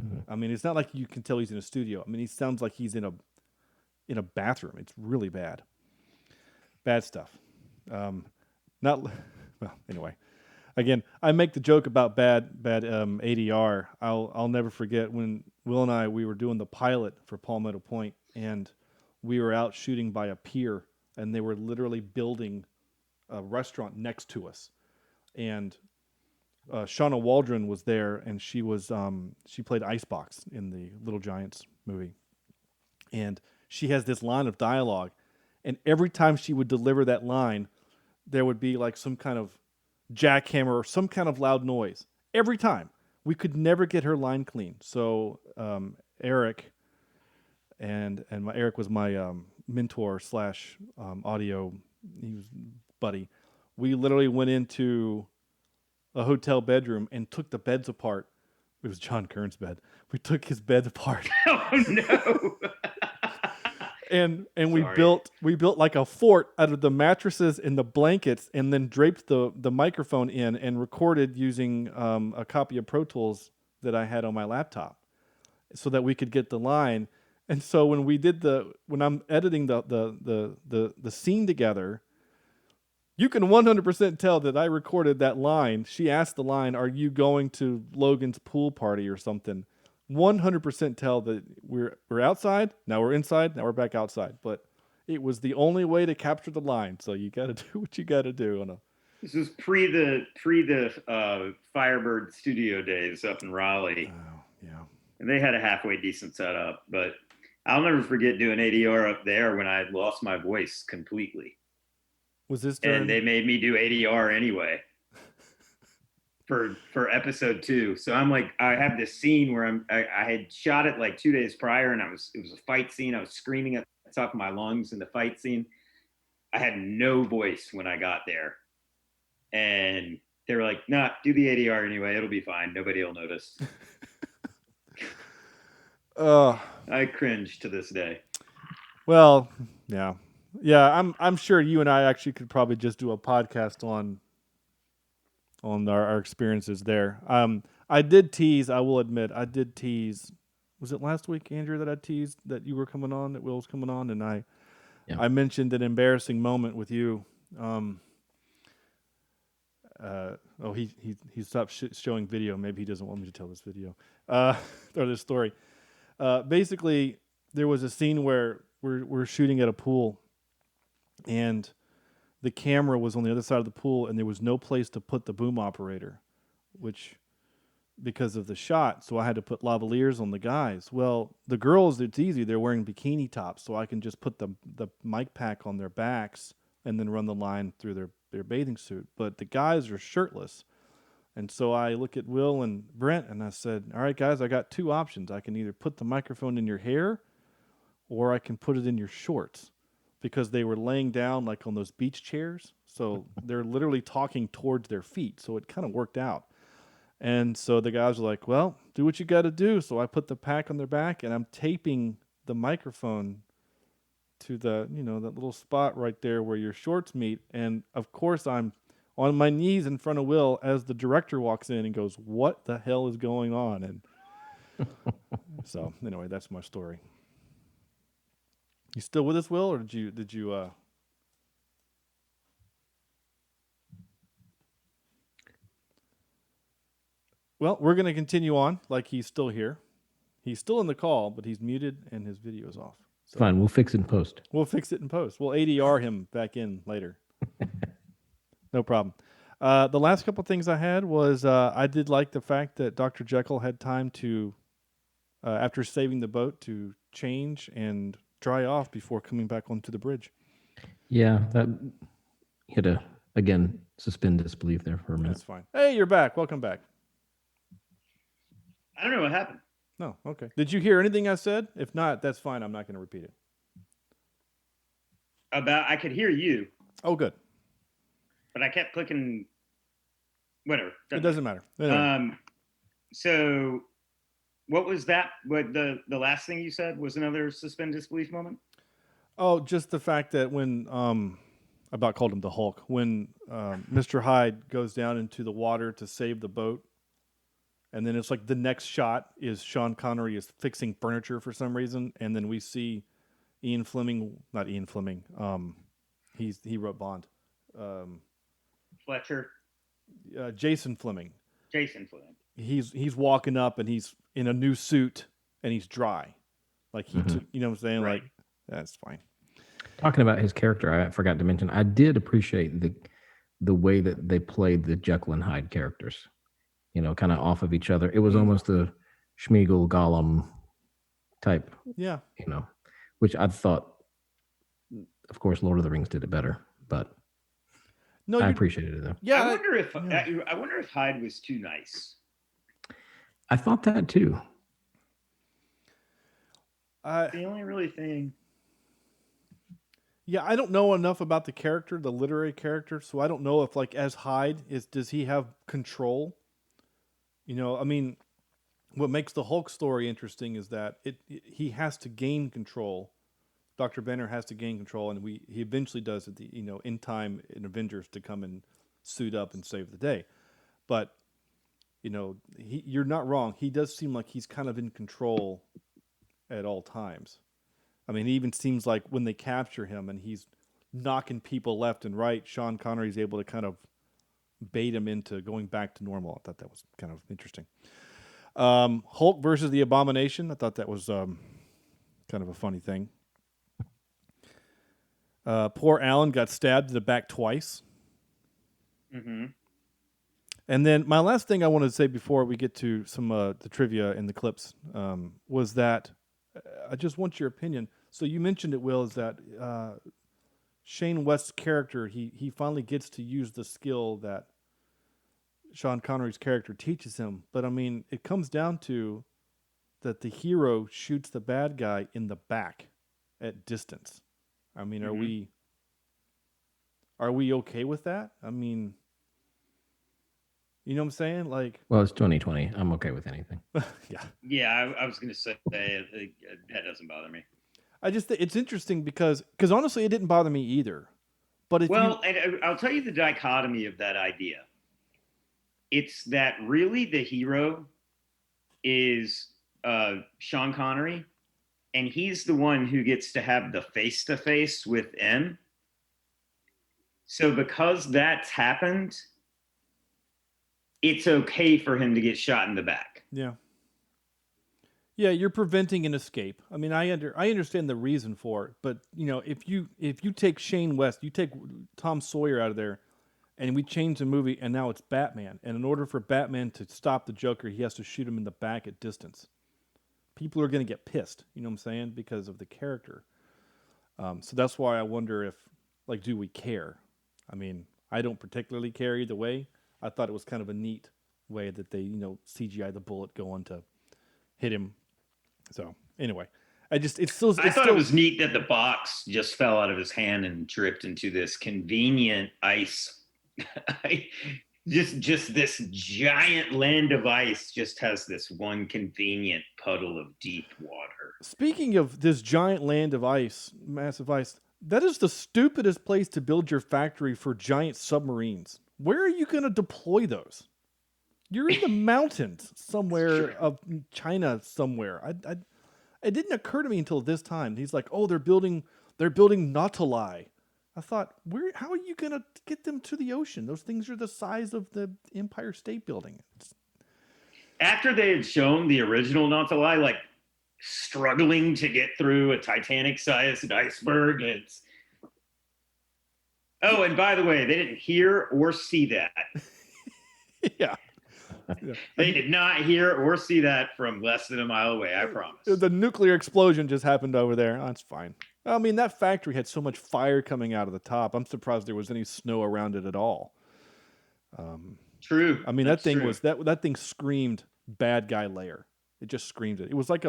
Mm-hmm. I mean, it's not like you can tell he's in a studio. I mean, he sounds like he's in a bathroom. It's really bad. Bad stuff. Anyway. Again, I make the joke about bad ADR. I'll never forget when Will and we were doing the pilot for Palmetto Point, and we were out shooting by a pier, and they were literally building a restaurant next to us. And Shauna Waldron was there, and she played Icebox in the Little Giants movie. And she has this line of dialogue, and every time she would deliver that line, there would be like some kind of jackhammer or some kind of loud noise. Every time. We could never get her line clean. So Eric, and Eric was my mentor / audio, he was buddy. We literally went into a hotel bedroom and took the beds apart. It was John Kern's bed. We took his bed apart. Oh no. And we built like a fort out of the mattresses and the blankets, and then draped the microphone in and recorded using a copy of Pro Tools that I had on my laptop, so that we could get the line. And so when I'm editing the scene together, you can 100% tell that I recorded that line. She asked the line, "Are you going to Logan's pool party or something?" 100% tell that we're outside, now we're inside, now we're back outside. But it was the only way to capture the line. So you got to do what you got to do. This was pre the Firebird studio days up in Raleigh. Oh, yeah. And they had a halfway decent setup, but I'll never forget doing ADR up there when I had lost my voice completely. Was this and they made me do ADR anyway. For episode 2. So I'm like, I have this scene where I had shot it like 2 days prior, and it was a fight scene. I was screaming at the top of my lungs in the fight scene. I had no voice when I got there. And they were like, nah, do the ADR anyway. It'll be fine. Nobody will notice. I cringe to this day. Well, yeah. Yeah, I'm sure you and I actually could probably just do a podcast on our experiences there. I did tease, I will admit, was it last week, Andrew, that I teased that you were coming on, that Will was coming on, and I mentioned an embarrassing moment with you. He stopped showing video. Maybe he doesn't want me to tell this video or this story. Basically, there was a scene where we're shooting at a pool, and the camera was on the other side of the pool, and there was no place to put the boom operator, which because of the shot, so I had to put lavaliers on the guys. Well, the girls, it's easy. They're wearing bikini tops, so I can just put the mic pack on their backs and then run the line through their bathing suit. But the guys are shirtless. And so I look at Will and Brent, and I said, all right, guys, I got two options. I can either put the microphone in your hair or I can put it in your shorts, because they were laying down like on those beach chairs. So they're literally talking towards their feet. So it kind of worked out. And so the guys were like, well, do what you got to do. So I put the pack on their back, and I'm taping the microphone to the, that little spot right there where your shorts meet. And of course, I'm on my knees in front of Will as the director walks in and goes, what the hell is going on? And so anyway, that's my story. You still with us, Will, or did you Well, we're going to continue on like he's still here. He's still in the call, but he's muted and his video is off. So Fine, we'll fix it in post. We'll fix it in post. We'll ADR him back in later. No problem. The last couple things I had was I did like the fact that Dr. Jekyll had time to, after saving the boat, to change and dry off before coming back onto the bridge. Yeah, that hit again, suspend disbelief there for a minute. That's fine. Hey, you're back. Welcome back. I don't know what happened. No, okay. Did you hear anything I said? If not, that's fine. I'm not going to repeat it. I could hear you. Oh, good. But I kept clicking. Whatever. It doesn't matter. Anyway. So, what was that? What the last thing you said was another suspend disbelief moment? Oh, just the fact that when I about called him the Hulk, when Mr. Hyde goes down into the water to save the boat, and then it's like the next shot is Sean Connery is fixing furniture for some reason, and then we see he wrote Bond. Fletcher. Jason Fleming. He's walking up and he's in a new suit and he's dry, like he took, you know what I'm saying? Right. Like that's fine. Talking about his character, I forgot to mention, I did appreciate the way that they played the Jekyll and Hyde characters, kind of off of each other. It was almost a Schmeagol Gollum type, which I thought, of course, Lord of the Rings did it better, but I appreciated it though. Yeah, I wonder if Hyde was too nice. I thought that too. The only really thing. Yeah, I don't know enough about the character, the literary character, so I don't know if, like, as Hyde, does he have control? I mean, what makes the Hulk story interesting is that he has to gain control. Dr. Banner has to gain control, and he eventually does it, in time in Avengers to come and suit up and save the day. But, you're not wrong. He does seem like he's kind of in control at all times. I mean, it even seems like when they capture him and he's knocking people left and right, Sean Connery's able to kind of bait him into going back to normal. I thought that was kind of interesting. Hulk versus the Abomination. I thought that was kind of a funny thing. Poor Alan got stabbed in the back twice. Mm-hmm. And then my last thing I wanted to say before we get to some the trivia and the clips was that I just want your opinion. So you mentioned it, Will, is that Shane West's character, he finally gets to use the skill that Sean Connery's character teaches him. But, I mean, it comes down to that the hero shoots the bad guy in the back at distance. I mean, are we okay with that? I mean, you know what I'm saying? Like, well, it's 2020. I'm okay with anything. Yeah. Yeah, I was going to say that doesn't bother me. I just it's interesting because honestly, it didn't bother me either. But and I'll tell you the dichotomy of that idea. It's that really the hero is Sean Connery, and he's the one who gets to have the face-to-face with M. So because that's happened, it's okay for him to get shot in the back. Yeah. Yeah, you're preventing an escape. I mean, I understand the reason for it, but if you take Shane West, you take Tom Sawyer out of there, and we change the movie, and now it's Batman. And in order for Batman to stop the Joker, he has to shoot him in the back at distance. People are going to get pissed, you know what I'm saying, because of the character. So that's why I wonder if, do we care? I mean, I don't particularly care either way. I thought it was kind of a neat way that they, CGI the bullet going to hit him. So anyway, I thought it was neat that the box just fell out of his hand and dripped into this convenient ice. just this giant land of ice just has this one convenient puddle of deep water. Speaking of this giant land of ice, massive ice, that is the stupidest place to build your factory for giant submarines. Where are you going to deploy those? You're in the mountains somewhere of China somewhere. It didn't occur to me until this time. He's like, "Oh, they're building Nautili." I thought, how are you going to get them to the ocean? Those things are the size of the Empire State Building. After they had shown the original Nautili, struggling to get through a Titanic-sized iceberg, Oh, and by the way, they didn't hear or see that. Yeah. They did not hear or see that from less than a mile away, I promise. The nuclear explosion just happened over there. Oh, that's fine. I mean, that factory had so much fire coming out of the top. I'm surprised there was any snow around it at all. True. I mean, that thing screamed bad guy layer. It just screamed it. It was like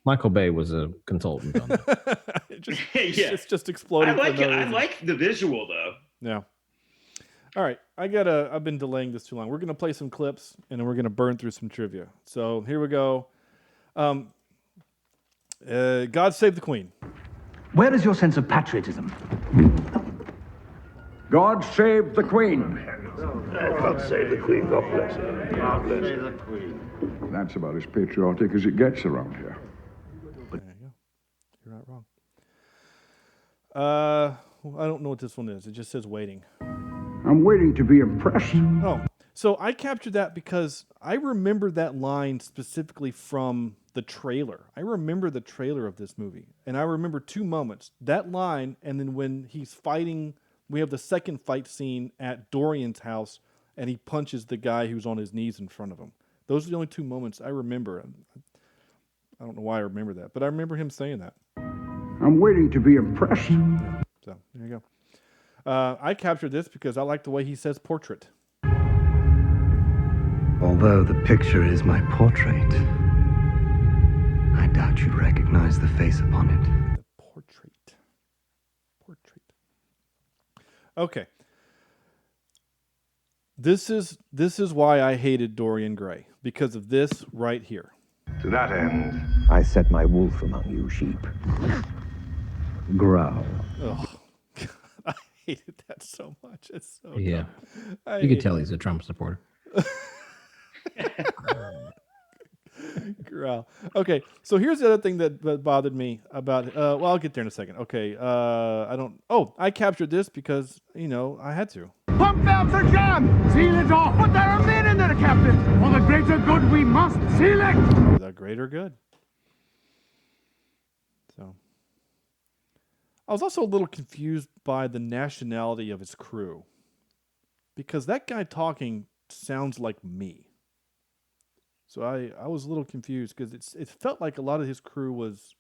Michael Bay was a consultant on that. It's just exploding. I like the visual though. Yeah. All right, I've been delaying this too long. We're going to play some clips, and then we're going to burn through some trivia. So here we go. God Save the Queen. Where is your sense of patriotism? God save the Queen. God save the Queen. God bless her. God bless her. That's about as patriotic as it gets around here. There you go. You're not wrong. I don't know what this one is. It just says waiting. I'm waiting to be impressed. Oh, so I captured that because I remember that line specifically from the trailer. I remember the trailer of this movie, and I remember two moments. That line, and then when he's fighting, we have the second fight scene at Dorian's house, and he punches the guy who's on his knees in front of him. Those are the only two moments I remember. I don't know why I remember that, but I remember him saying that. I'm waiting to be impressed. Yeah, so there you go. I captured this because I like the way he says portrait. Although the picture is my portrait, I doubt you recognize the face upon it. The portrait. Okay. This is why I hated Dorian Gray, because of this right here. To that end, I set my wolf among you sheep. Growl. Oh, I hated that so much. It's so Yeah. dumb. You could tell he's a Trump supporter. Growl. Okay, so here's the other thing that bothered me about. Well, I'll get there in a second. Okay, I captured this because I had to. Pump valves are jammed. Seal it off. But there are men in there, Captain. For the greater good, we must seal it. The greater good. So, I was also a little confused by the nationality of his crew, because that guy talking sounds like me. So I was a little confused because it felt like a lot of his crew was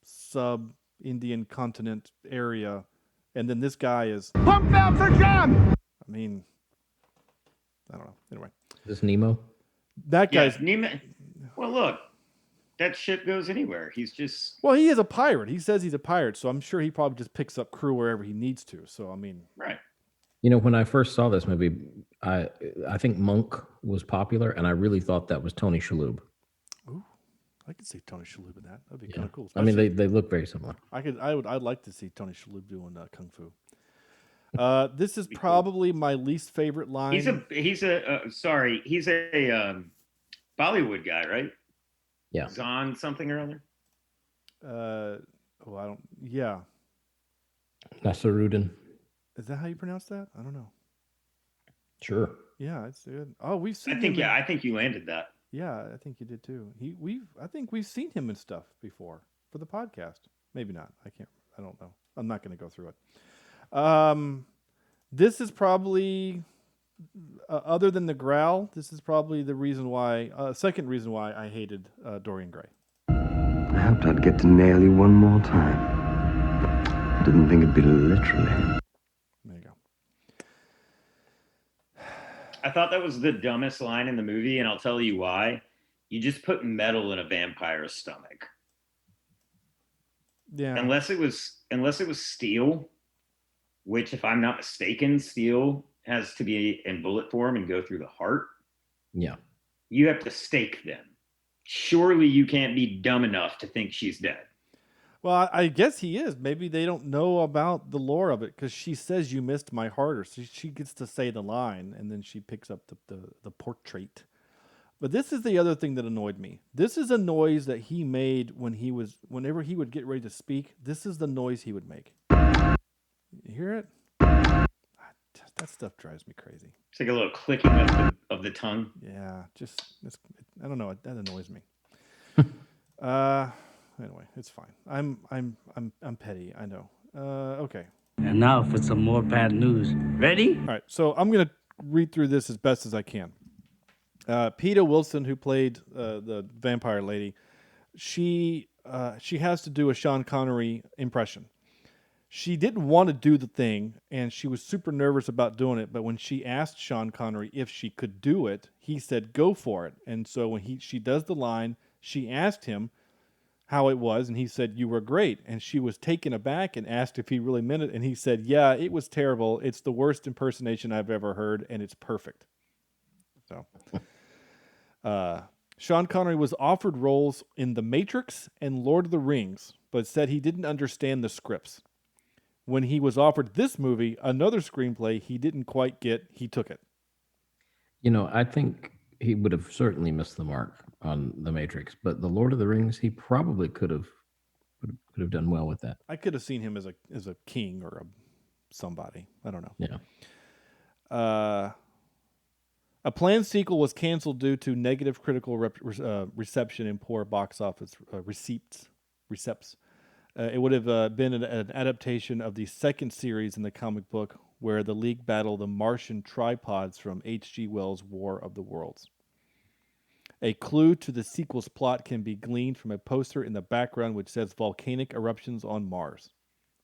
sub-Indian continent area, and then this guy is... Pump valves are jammed! I mean, I don't know. Anyway. Is this Nemo? That guy's... Nemo. Well, look, that ship goes anywhere. He's just... Well, he is a pirate. He says he's a pirate, so I'm sure he probably just picks up crew wherever he needs to. So, I mean... Right. When I first saw this movie, I think Monk was popular, and I really thought that was Tony Shalhoub. Ooh, I could see Tony Shalhoub in that. That'd be kind of cool. I mean, they look very similar. I'd like to see Tony Shalhoub doing kung fu. This is probably my least favorite line. He's a Bollywood guy, right? Yeah. Zahn something or other. Yeah. Nasaruddin. Is that how you pronounce that? I don't know. Sure. Yeah, it's good. Oh, we've seen. I think you landed that. Yeah, I think you did too. I think we've seen him in stuff before for the podcast. Maybe not. I don't know. I'm not going to go through it. This is probably, other than the growl, this is probably the reason why, second reason why I hated Dorian Gray. I hoped I'd get to nail you one more time. Didn't think it'd be literally. There you go. I thought that was the dumbest line in the movie, and I'll tell you why. You just put metal in a vampire's stomach. Yeah. Unless it was steel, which, if I'm not mistaken, steel has to be in bullet form and go through the heart. Yeah. You have to stake them. Surely you can't be dumb enough to think she's dead. Well, I guess he is. Maybe they don't know about the lore of it because she says, "You missed my heart," or she gets to say the line, and then she picks up the portrait. But this is the other thing that annoyed me. This is a noise that he made whenever he would get ready to speak. This is the noise he would make. You hear it? That stuff drives me crazy. It's like a little clicking of the tongue. Yeah, I don't know. That annoys me. Anyway, it's fine. I'm petty. I know. Okay. And now for some more bad news. Ready? All right. So I'm gonna read through this as best as I can. Peta Wilson, who played the vampire lady, she has to do a Sean Connery impression. She didn't want to do the thing, and she was super nervous about doing it. But when she asked Sean Connery if she could do it, he said, "Go for it." And so when she does the line, she asked him how it was, and he said, "You were great." And she was taken aback and asked if he really meant it, and he said, "Yeah, it was terrible. It's the worst impersonation I've ever heard, and it's perfect." So, Sean Connery was offered roles in The Matrix and Lord of the Rings, but said he didn't understand the scripts. When he was offered this movie, another screenplay he didn't quite get, he took it. You know, I think he would have certainly missed the mark on The Matrix, but The Lord of the Rings, he probably could have done well with that. I could have seen him as a king or somebody. I don't know. Yeah. A planned sequel was canceled due to negative critical reception and poor box office receipts. It would have been an adaptation of the second series in the comic book, where the League battle the Martian tripods from H.G. Wells' War of the Worlds. A clue to the sequel's plot can be gleaned from a poster in the background which says volcanic eruptions on Mars.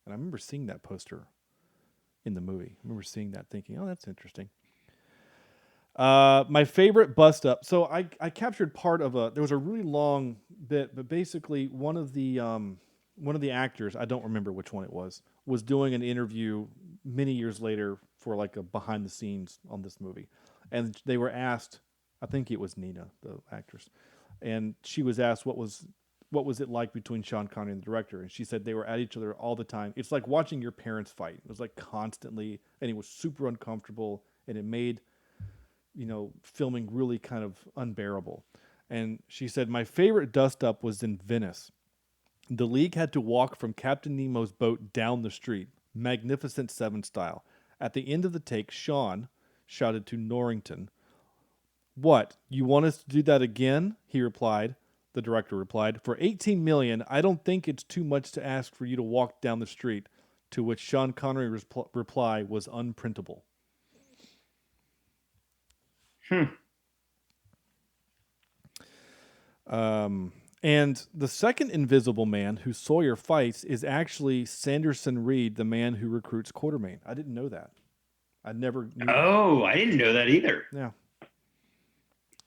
And I remember seeing that poster in the movie. I remember seeing that thinking, oh, that's interesting. My favorite bust up. So I captured part of there was a really long bit, but basically one of the actors, I don't remember which one it was doing an interview many years later for like a behind the scenes on this movie. And they were asked, I think it was Nina, the actress, and she was asked what was it like between Sean Connery and the director, and she said they were at each other all the time. It's like watching your parents fight. It was like constantly, and it was super uncomfortable, and it made, filming really kind of unbearable. And she said, my favorite dust up was in Venice. The League had to walk from Captain Nemo's boat down the street, Magnificent Seven style. At the end of the take, Sean shouted to Norrington, "What, you want us to do that again?" The director replied, "For $18 million, I don't think it's too much to ask for you to walk down the street," to which Sean Connery's reply was unprintable. And the second Invisible Man who Sawyer fights is actually Sanderson Reed, the man who recruits Quartermain. I didn't know that. I never knew that. I didn't know that either. Yeah.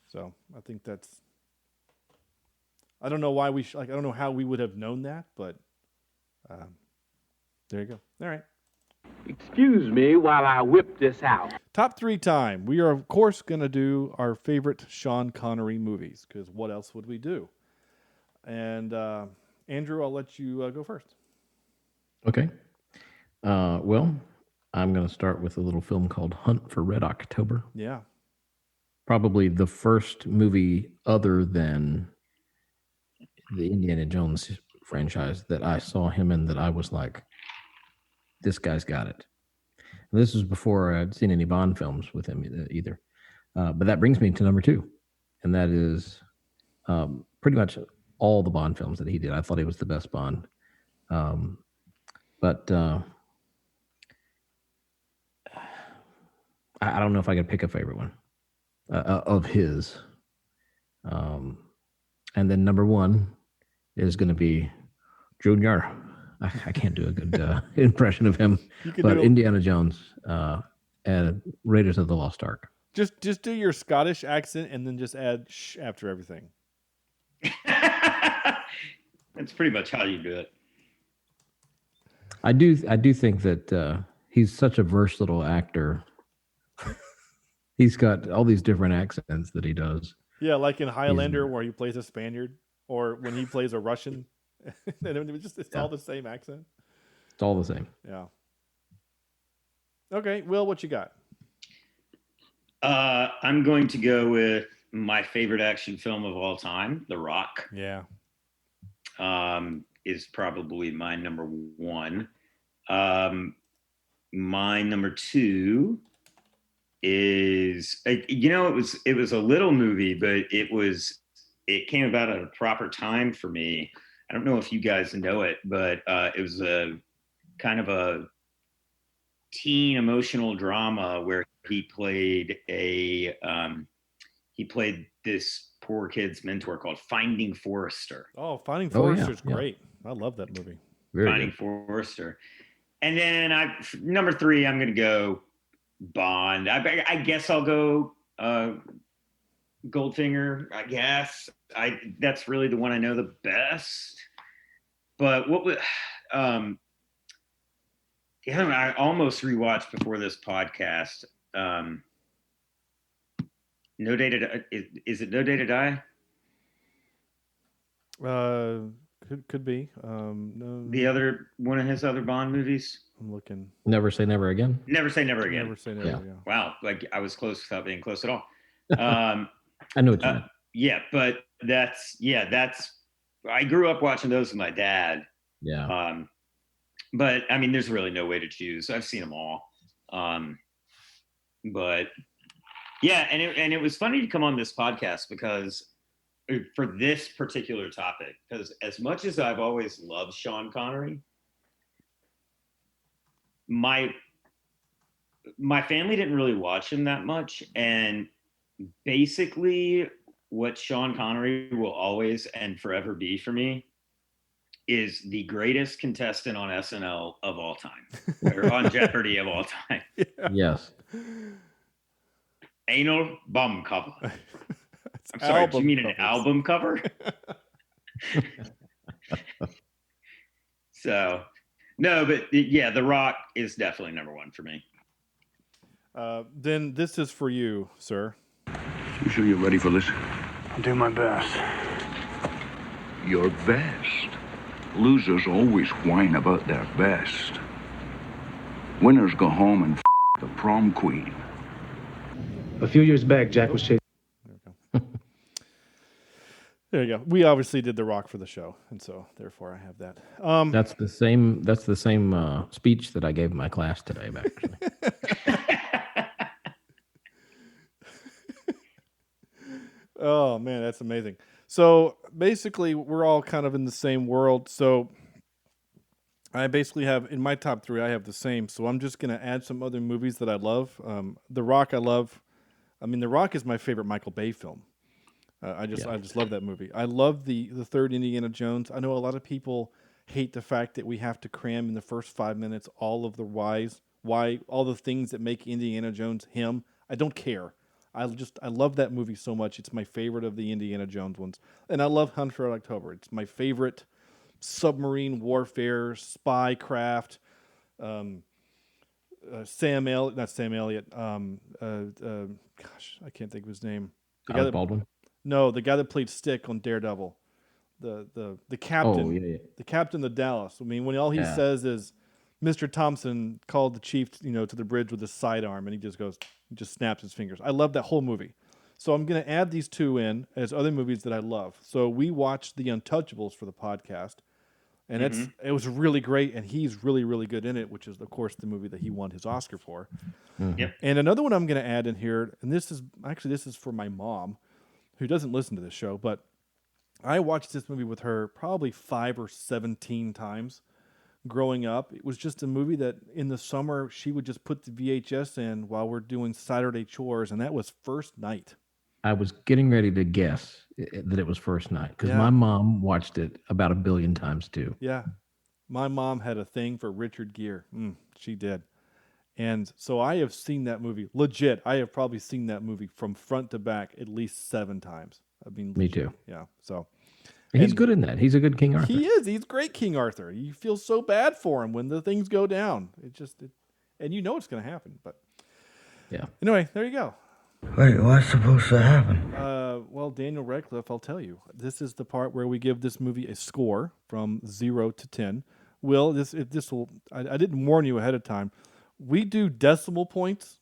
So I think that's. I don't know why I don't know how we would have known that, but there you go. All right. Excuse me while I whip this out. Top 3 time. We are, of course, going to do our favorite Sean Connery movies, because what else would we do? And Andrew, I'll let you go first. Okay. Well, I'm going to start with a little film called Hunt for Red October. Yeah. Probably the first movie other than the Indiana Jones franchise that I saw him in that I was like, this guy's got it. And this was before I'd seen any Bond films with him either. But that brings me to number 2. and that is pretty much all the Bond films that he did. I thought he was the best Bond. But I don't know if I could pick a favorite one of his. And then number one is going to be Junior. I can't do a good impression of him, but Indiana Jones and Raiders of the Lost Ark. Just do your Scottish accent and then just add "sh" after everything. That's pretty much how you do it. I do think that he's such a versatile actor. He's got all these different accents that he does. Yeah, like in Highlander where he plays a Spaniard, or when he plays a Russian. It's all the same accent. It's all the same. Yeah. Okay, Will, what you got? I'm going to go with my favorite action film of all time, The Rock. Yeah. Is probably my number one. My number two is, it was a little movie, but it came about at a proper time for me. I don't know if you guys know it, but it was a kind of a teen emotional drama where he played this poor kid's mentor called Finding Forrester. Oh, Finding Forrester's great. I love that movie. Finding Forrester. And then number three, I'm going to go Bond. I guess I'll go Goldfinger. I guess that's really the one I know the best. But what was I almost rewatched before this podcast. No Day to Die. Is it No Day to Die? Could be. No. The other one of his other Bond movies. I'm looking. Never Say Never Again. Never Say Never Again. Never Say Never. Yeah. Wow, like I was close without being close at all. I know what you mean. Yeah, but that's. I grew up watching those with my dad. Yeah. But I mean, there's really no way to choose. I've seen them all. But yeah, and it was funny to come on this podcast because for this particular topic, because as much as I've always loved Sean Connery, my family didn't really watch him that much, and basically what Sean Connery will always and forever be for me is the greatest contestant on SNL of all time, or on Jeopardy of all time. Yeah. Yes. Anal bum cover. I'm sorry, do you mean an album cover? So, no, but yeah, The Rock is definitely number one for me. Then this is for you, sir. You sure you're ready for this? I'll do my best. Your best? Losers always whine about their best. Winners go home and the prom queen. A few years back, Jack was chasing. There you go. We obviously did The Rock for the show, and so therefore I have that. That's the same. That's the same speech that I gave my class today, actually. Oh man, that's amazing. So basically, we're all kind of in the same world. So I basically have in my top three, I have the same. So I'm just gonna add some other movies that I love. The Rock, I love. I mean, The Rock is my favorite Michael Bay film. I just love that movie. I love the third Indiana Jones. I know a lot of people hate the fact that we have to cram in the first 5 minutes all of the why all the things that make Indiana Jones him. I don't care. I love that movie so much. It's my favorite of the Indiana Jones ones. And I love Hunt for Red October. It's my favorite submarine warfare, spy craft, not Sam Elliott. Gosh, I can't think of his name. Baldwin? No, the guy that played Stick on Daredevil. The captain. Oh, yeah. The captain of Dallas. I mean, when all he says is, Mr. Thompson called the chief, to the bridge with his sidearm, and he just snaps his fingers. I love that whole movie. So I'm going to add these two in as other movies that I love. So we watched The Untouchables for the podcast, and it was really great, and he's really, really good in it, which is, of course, the movie that he won his Oscar for. Yep. And another one I'm going to add in here, and this is for my mom, who doesn't listen to this show, but I watched this movie with her probably 5 or 17 times growing up. It was just a movie that in the summer she would just put the VHS in while we're doing Saturday chores, and that was First Night. I was getting ready to guess that it was First Night because my mom watched it about 1 billion times too. Yeah. My mom had a thing for Richard Gere. She did. And so I have seen that movie. Legit, I have probably seen that movie from front to back at least 7 times. I mean, me too. Yeah. So he's good in that. He's a good King Arthur. He is. He's great King Arthur. You feel so bad for him when the things go down. And you know it's going to happen. But yeah. Anyway, there you go. Wait, what's supposed to happen? Well, Daniel Radcliffe, I'll tell you. This is the part where we give this movie a score from 0 to 10. Will, I didn't warn you ahead of time. We do decimal points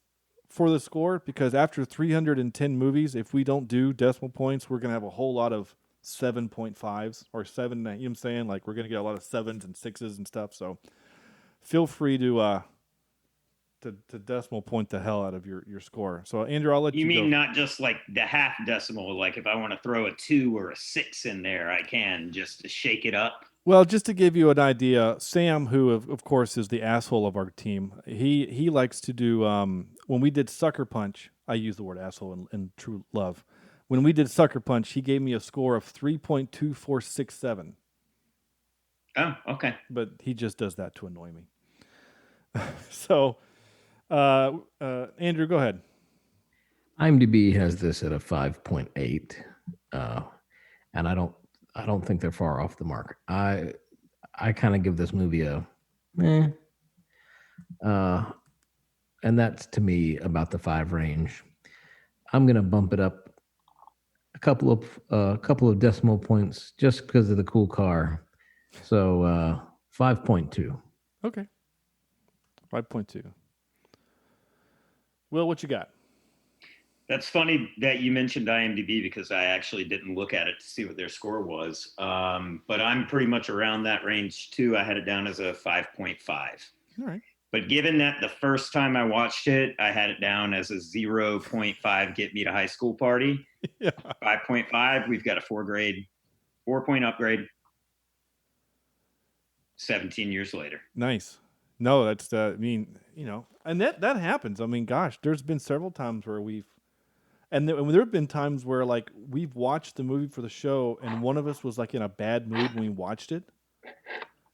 for the score because after 310 movies, if we don't do decimal points, we're going to have a whole lot of 7.5s or 7. You know what I'm saying? Like we're going to get a lot of 7s and 6s and stuff. So feel free to decimal point the hell out of your score. So Andrew, I'll let you. You mean go. not just like the half decimal? Like if I want to throw a 2 or a 6 in there, I can just to shake it up. Well, just to give you an idea, Sam, who of course is the asshole of our team, he likes to do, when we did Sucker Punch, I use the word asshole in true love. When we did Sucker Punch, he gave me a score of 3.2467. Oh, okay. But he just does that to annoy me. So, Andrew, go ahead. IMDb has this at a 5.8, and I don't think they're far off the mark. I kind of give this movie a and that's to me about the 5 range. I'm gonna bump it up a couple of decimal points just because of the cool car. So 5.2. Okay. 5.2. Will, what you got? That's funny that you mentioned IMDb because I actually didn't look at it to see what their score was. But I'm pretty much around that range too. I had it down as a 5.5. All right. But given that the first time I watched it, I had it down as a 0.5 get me to high school party. Yeah. 5.5, we've got a 4-point upgrade. 17 years later. Nice. No, that's and that happens. I mean, gosh, there's been several times where there have been times where like we've watched the movie for the show and one of us was like in a bad mood when we watched it.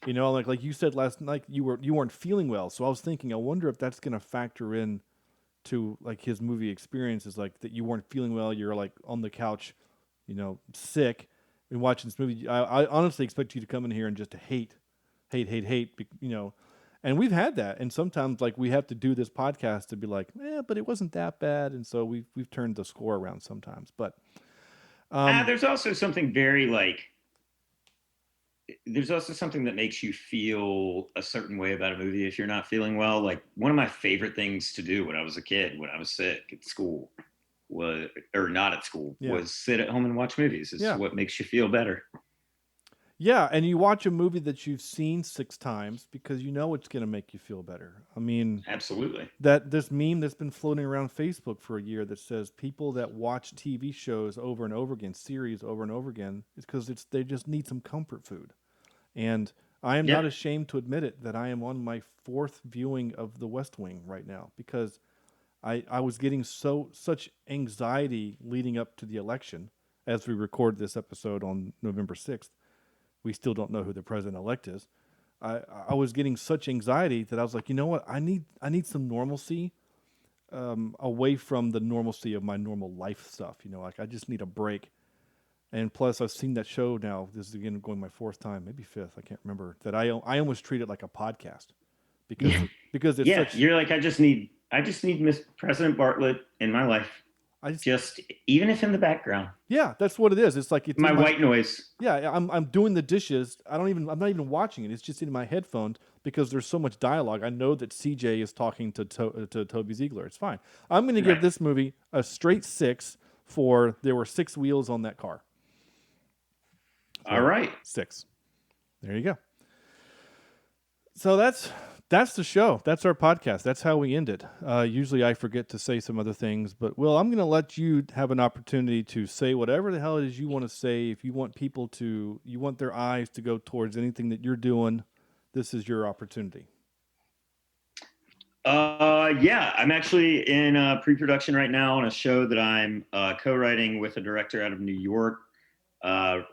You know, like you said last night, you weren't feeling well. So I was thinking, I wonder if that's going to factor in to like his movie experiences, like that you weren't feeling well. You're like on the couch, sick and watching this movie. I honestly expect you to come in here and just to hate, and we've had that. And sometimes like we have to do this podcast to be like, but it wasn't that bad. And so we've turned the score around sometimes, but there's also something there's also something that makes you feel a certain way about a movie if you're not feeling well. Like one of my favorite things to do when I was a kid, when I was sick at school was sit at home and watch movies. It's what makes you feel better. Yeah, and you watch a movie that you've seen 6 times because you know it's going to make you feel better. I mean, absolutely. That this meme that's been floating around Facebook for a year that says people that watch TV shows over and over again, series over and over again, is because they just need some comfort food. And I am not ashamed to admit it that I am on my 4th viewing of The West Wing right now because I was getting such anxiety leading up to the election as we record this episode on November 6th. We still don't know who the president-elect is. I was getting such anxiety that I was like, you know what? I need some normalcy away from the normalcy of my normal life stuff. Like I just need a break. And plus, I've seen that show now. This is again going my 4th time, maybe 5th. I can't remember. That I almost treat it like a podcast because it's you're like I just need Miss President Bartlett in my life. Just even if in the background. Yeah, that's what it is. It's like it's my white noise. Yeah, I'm doing the dishes. I'm not even watching it. It's just in my headphones because there's so much dialogue. I know that CJ is talking to Toby Ziegler. It's fine. I'm going to give this movie a straight 6 for there were 6 wheels on that car. So, all right. 6. There you go. So that's that's the show. That's our podcast. That's how we end it. Usually I forget to say some other things, but Will, I'm going to let you have an opportunity to say whatever the hell it is you want to say. If you want you want their eyes to go towards anything that you're doing, this is your opportunity. Yeah, I'm actually in pre-production right now on a show that I'm co-writing with a director out of New York.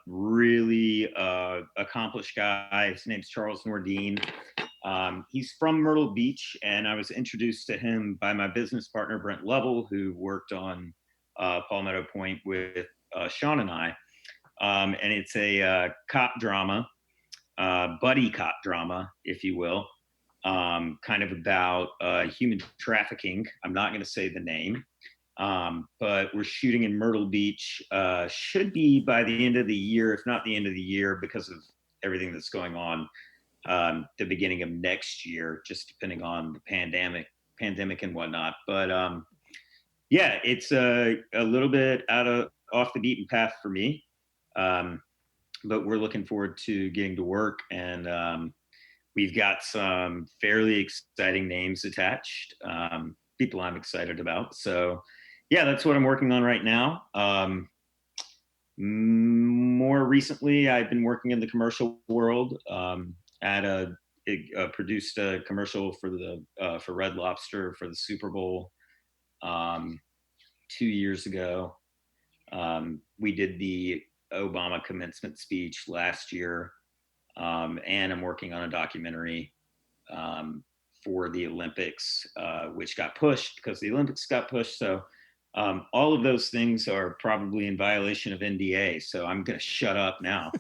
Really accomplished guy. His name's Charles Nordine. He's from Myrtle Beach, and I was introduced to him by my business partner, Brent Lovell, who worked on Palmetto Point with Sean and I. And it's a cop drama, buddy cop drama, if you will, kind of about human trafficking. I'm not going to say the name, but we're shooting in Myrtle Beach. Should be by the end of the year, if not the end of the year, because of everything that's going on. The beginning of next year, just depending on the pandemic and whatnot. But yeah, it's a little bit off the beaten path for me. But we're looking forward to getting to work, and we've got some fairly exciting names attached, people I'm excited about. So yeah, that's what I'm working on right now. More recently, I've been working in the commercial world. Produced a commercial for Red Lobster for the Super Bowl 2 years ago. We did the Obama commencement speech last year, and I'm working on a documentary for the Olympics, which got pushed because the Olympics got pushed. So all of those things are probably in violation of NDA. So I'm going to shut up now.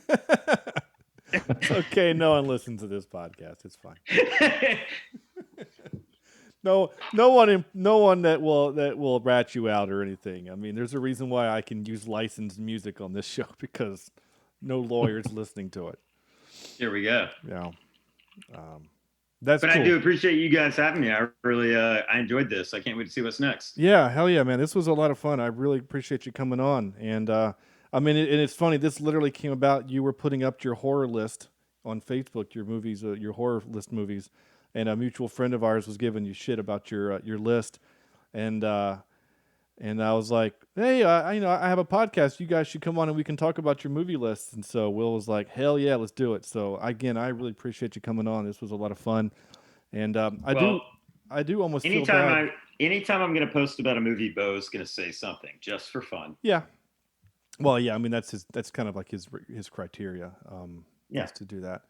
It's okay. No one listens to this podcast. It's fine. No one that will rat you out or anything. I mean, there's a reason why I can use licensed music on this show, because no lawyer's listening to it. Here we go. Yeah. But cool. I do appreciate you guys having me. I really I enjoyed this. I can't wait to see what's next. Yeah, hell yeah, man. This was a lot of fun. I really appreciate you coming on. And I mean, and it's funny. This literally came about. You were putting up your horror list on Facebook, your movies, your horror list movies, and a mutual friend of ours was giving you shit about your list, and I was like, hey, I have a podcast. You guys should come on and we can talk about your movie lists. And so Will was like, hell yeah, let's do it. So again, I really appreciate you coming on. This was a lot of fun, and I do almost feel bad. Anytime I'm going to post about a movie, Bo's going to say something just for fun. Yeah. Well, yeah, I mean, that's kind of like his criteria, is to do that.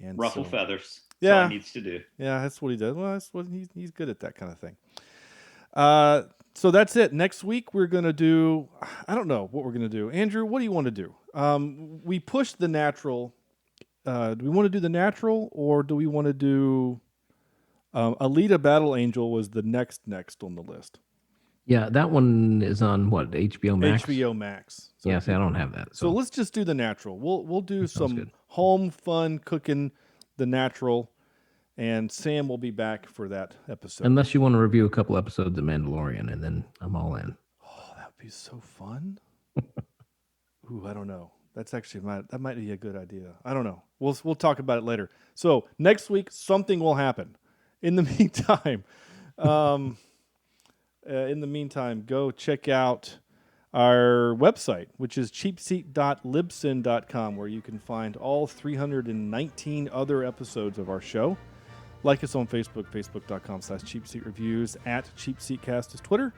And ruffle feathers. That's yeah, all he needs to do. Yeah, that's what he does. Well, that's what he's good at, that kind of thing. So that's it. Next week we're gonna do. I don't know what we're gonna do. Andrew, what do you want to do? We pushed The Natural. Do we want to do The Natural, or do we want to do Alita Battle Angel? Was the next on the list? Yeah, that one is on what, HBO Max? HBO Max. So yeah, see, I don't have that. So let's just do The Natural. We'll do some home fun cooking, The Natural, and Sam will be back for that episode. Unless you want to review a couple episodes of Mandalorian, and then I'm all in. Oh, that would be so fun. Ooh, I don't know. That's actually that might be a good idea. I don't know. We'll talk about it later. So next week something will happen. In the meantime, go check out our website, which is cheapseat.libsyn.com, where you can find all 319 other episodes of our show. Like us on Facebook, facebook.com/Cheapseat Reviews, @CheapseatCast is Twitter.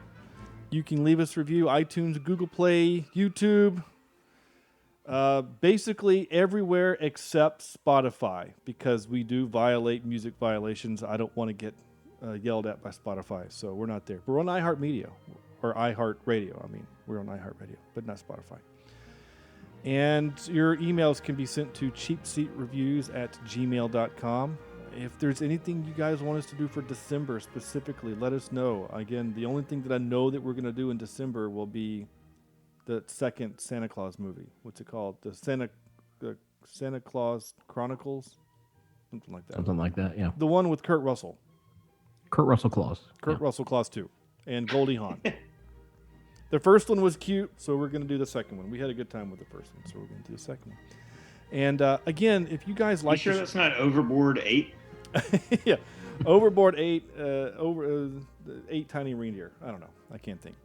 You can leave us a review, iTunes, Google Play, YouTube, basically everywhere except Spotify, because we do violate music violations. I don't want to get yelled at by Spotify, so we're not there. We're on iHeartMedia, or iHeartRadio. I mean, we're on iHeartRadio, but not Spotify. And your emails can be sent to cheapseatreviews@gmail.com. If there's anything you guys want us to do for December specifically, let us know. Again, the only thing that I know that we're going to do in December will be the second Santa Claus movie. What's it called? The Santa Claus Chronicles? Something like that. Something like that, yeah. The one with Kurt Russell. Kurt Russell Claus. Russell Claus 2. And Goldie Hawn. The first one was cute, so we're going to do the second one. We had a good time with the first one, so we're going to do the second one. And again, if you guys like... You sure that's not Overboard 8? Yeah. Overboard 8, 8 tiny reindeer. I don't know. I can't think.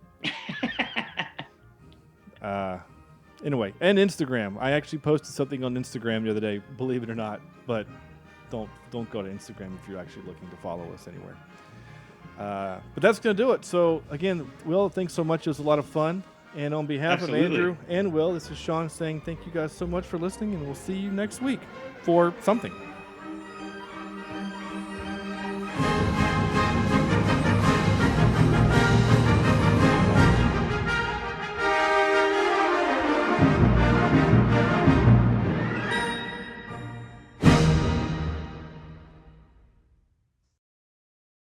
Anyway, and Instagram. I actually posted something on Instagram the other day, believe it or not, but don't go to Instagram if you're actually looking to follow us anywhere. But that's going to do it. So, again, Will, thanks so much. It was a lot of fun. And on behalf of Andrew and Will, this is Sean saying thank you guys so much for listening, and we'll see you next week for something.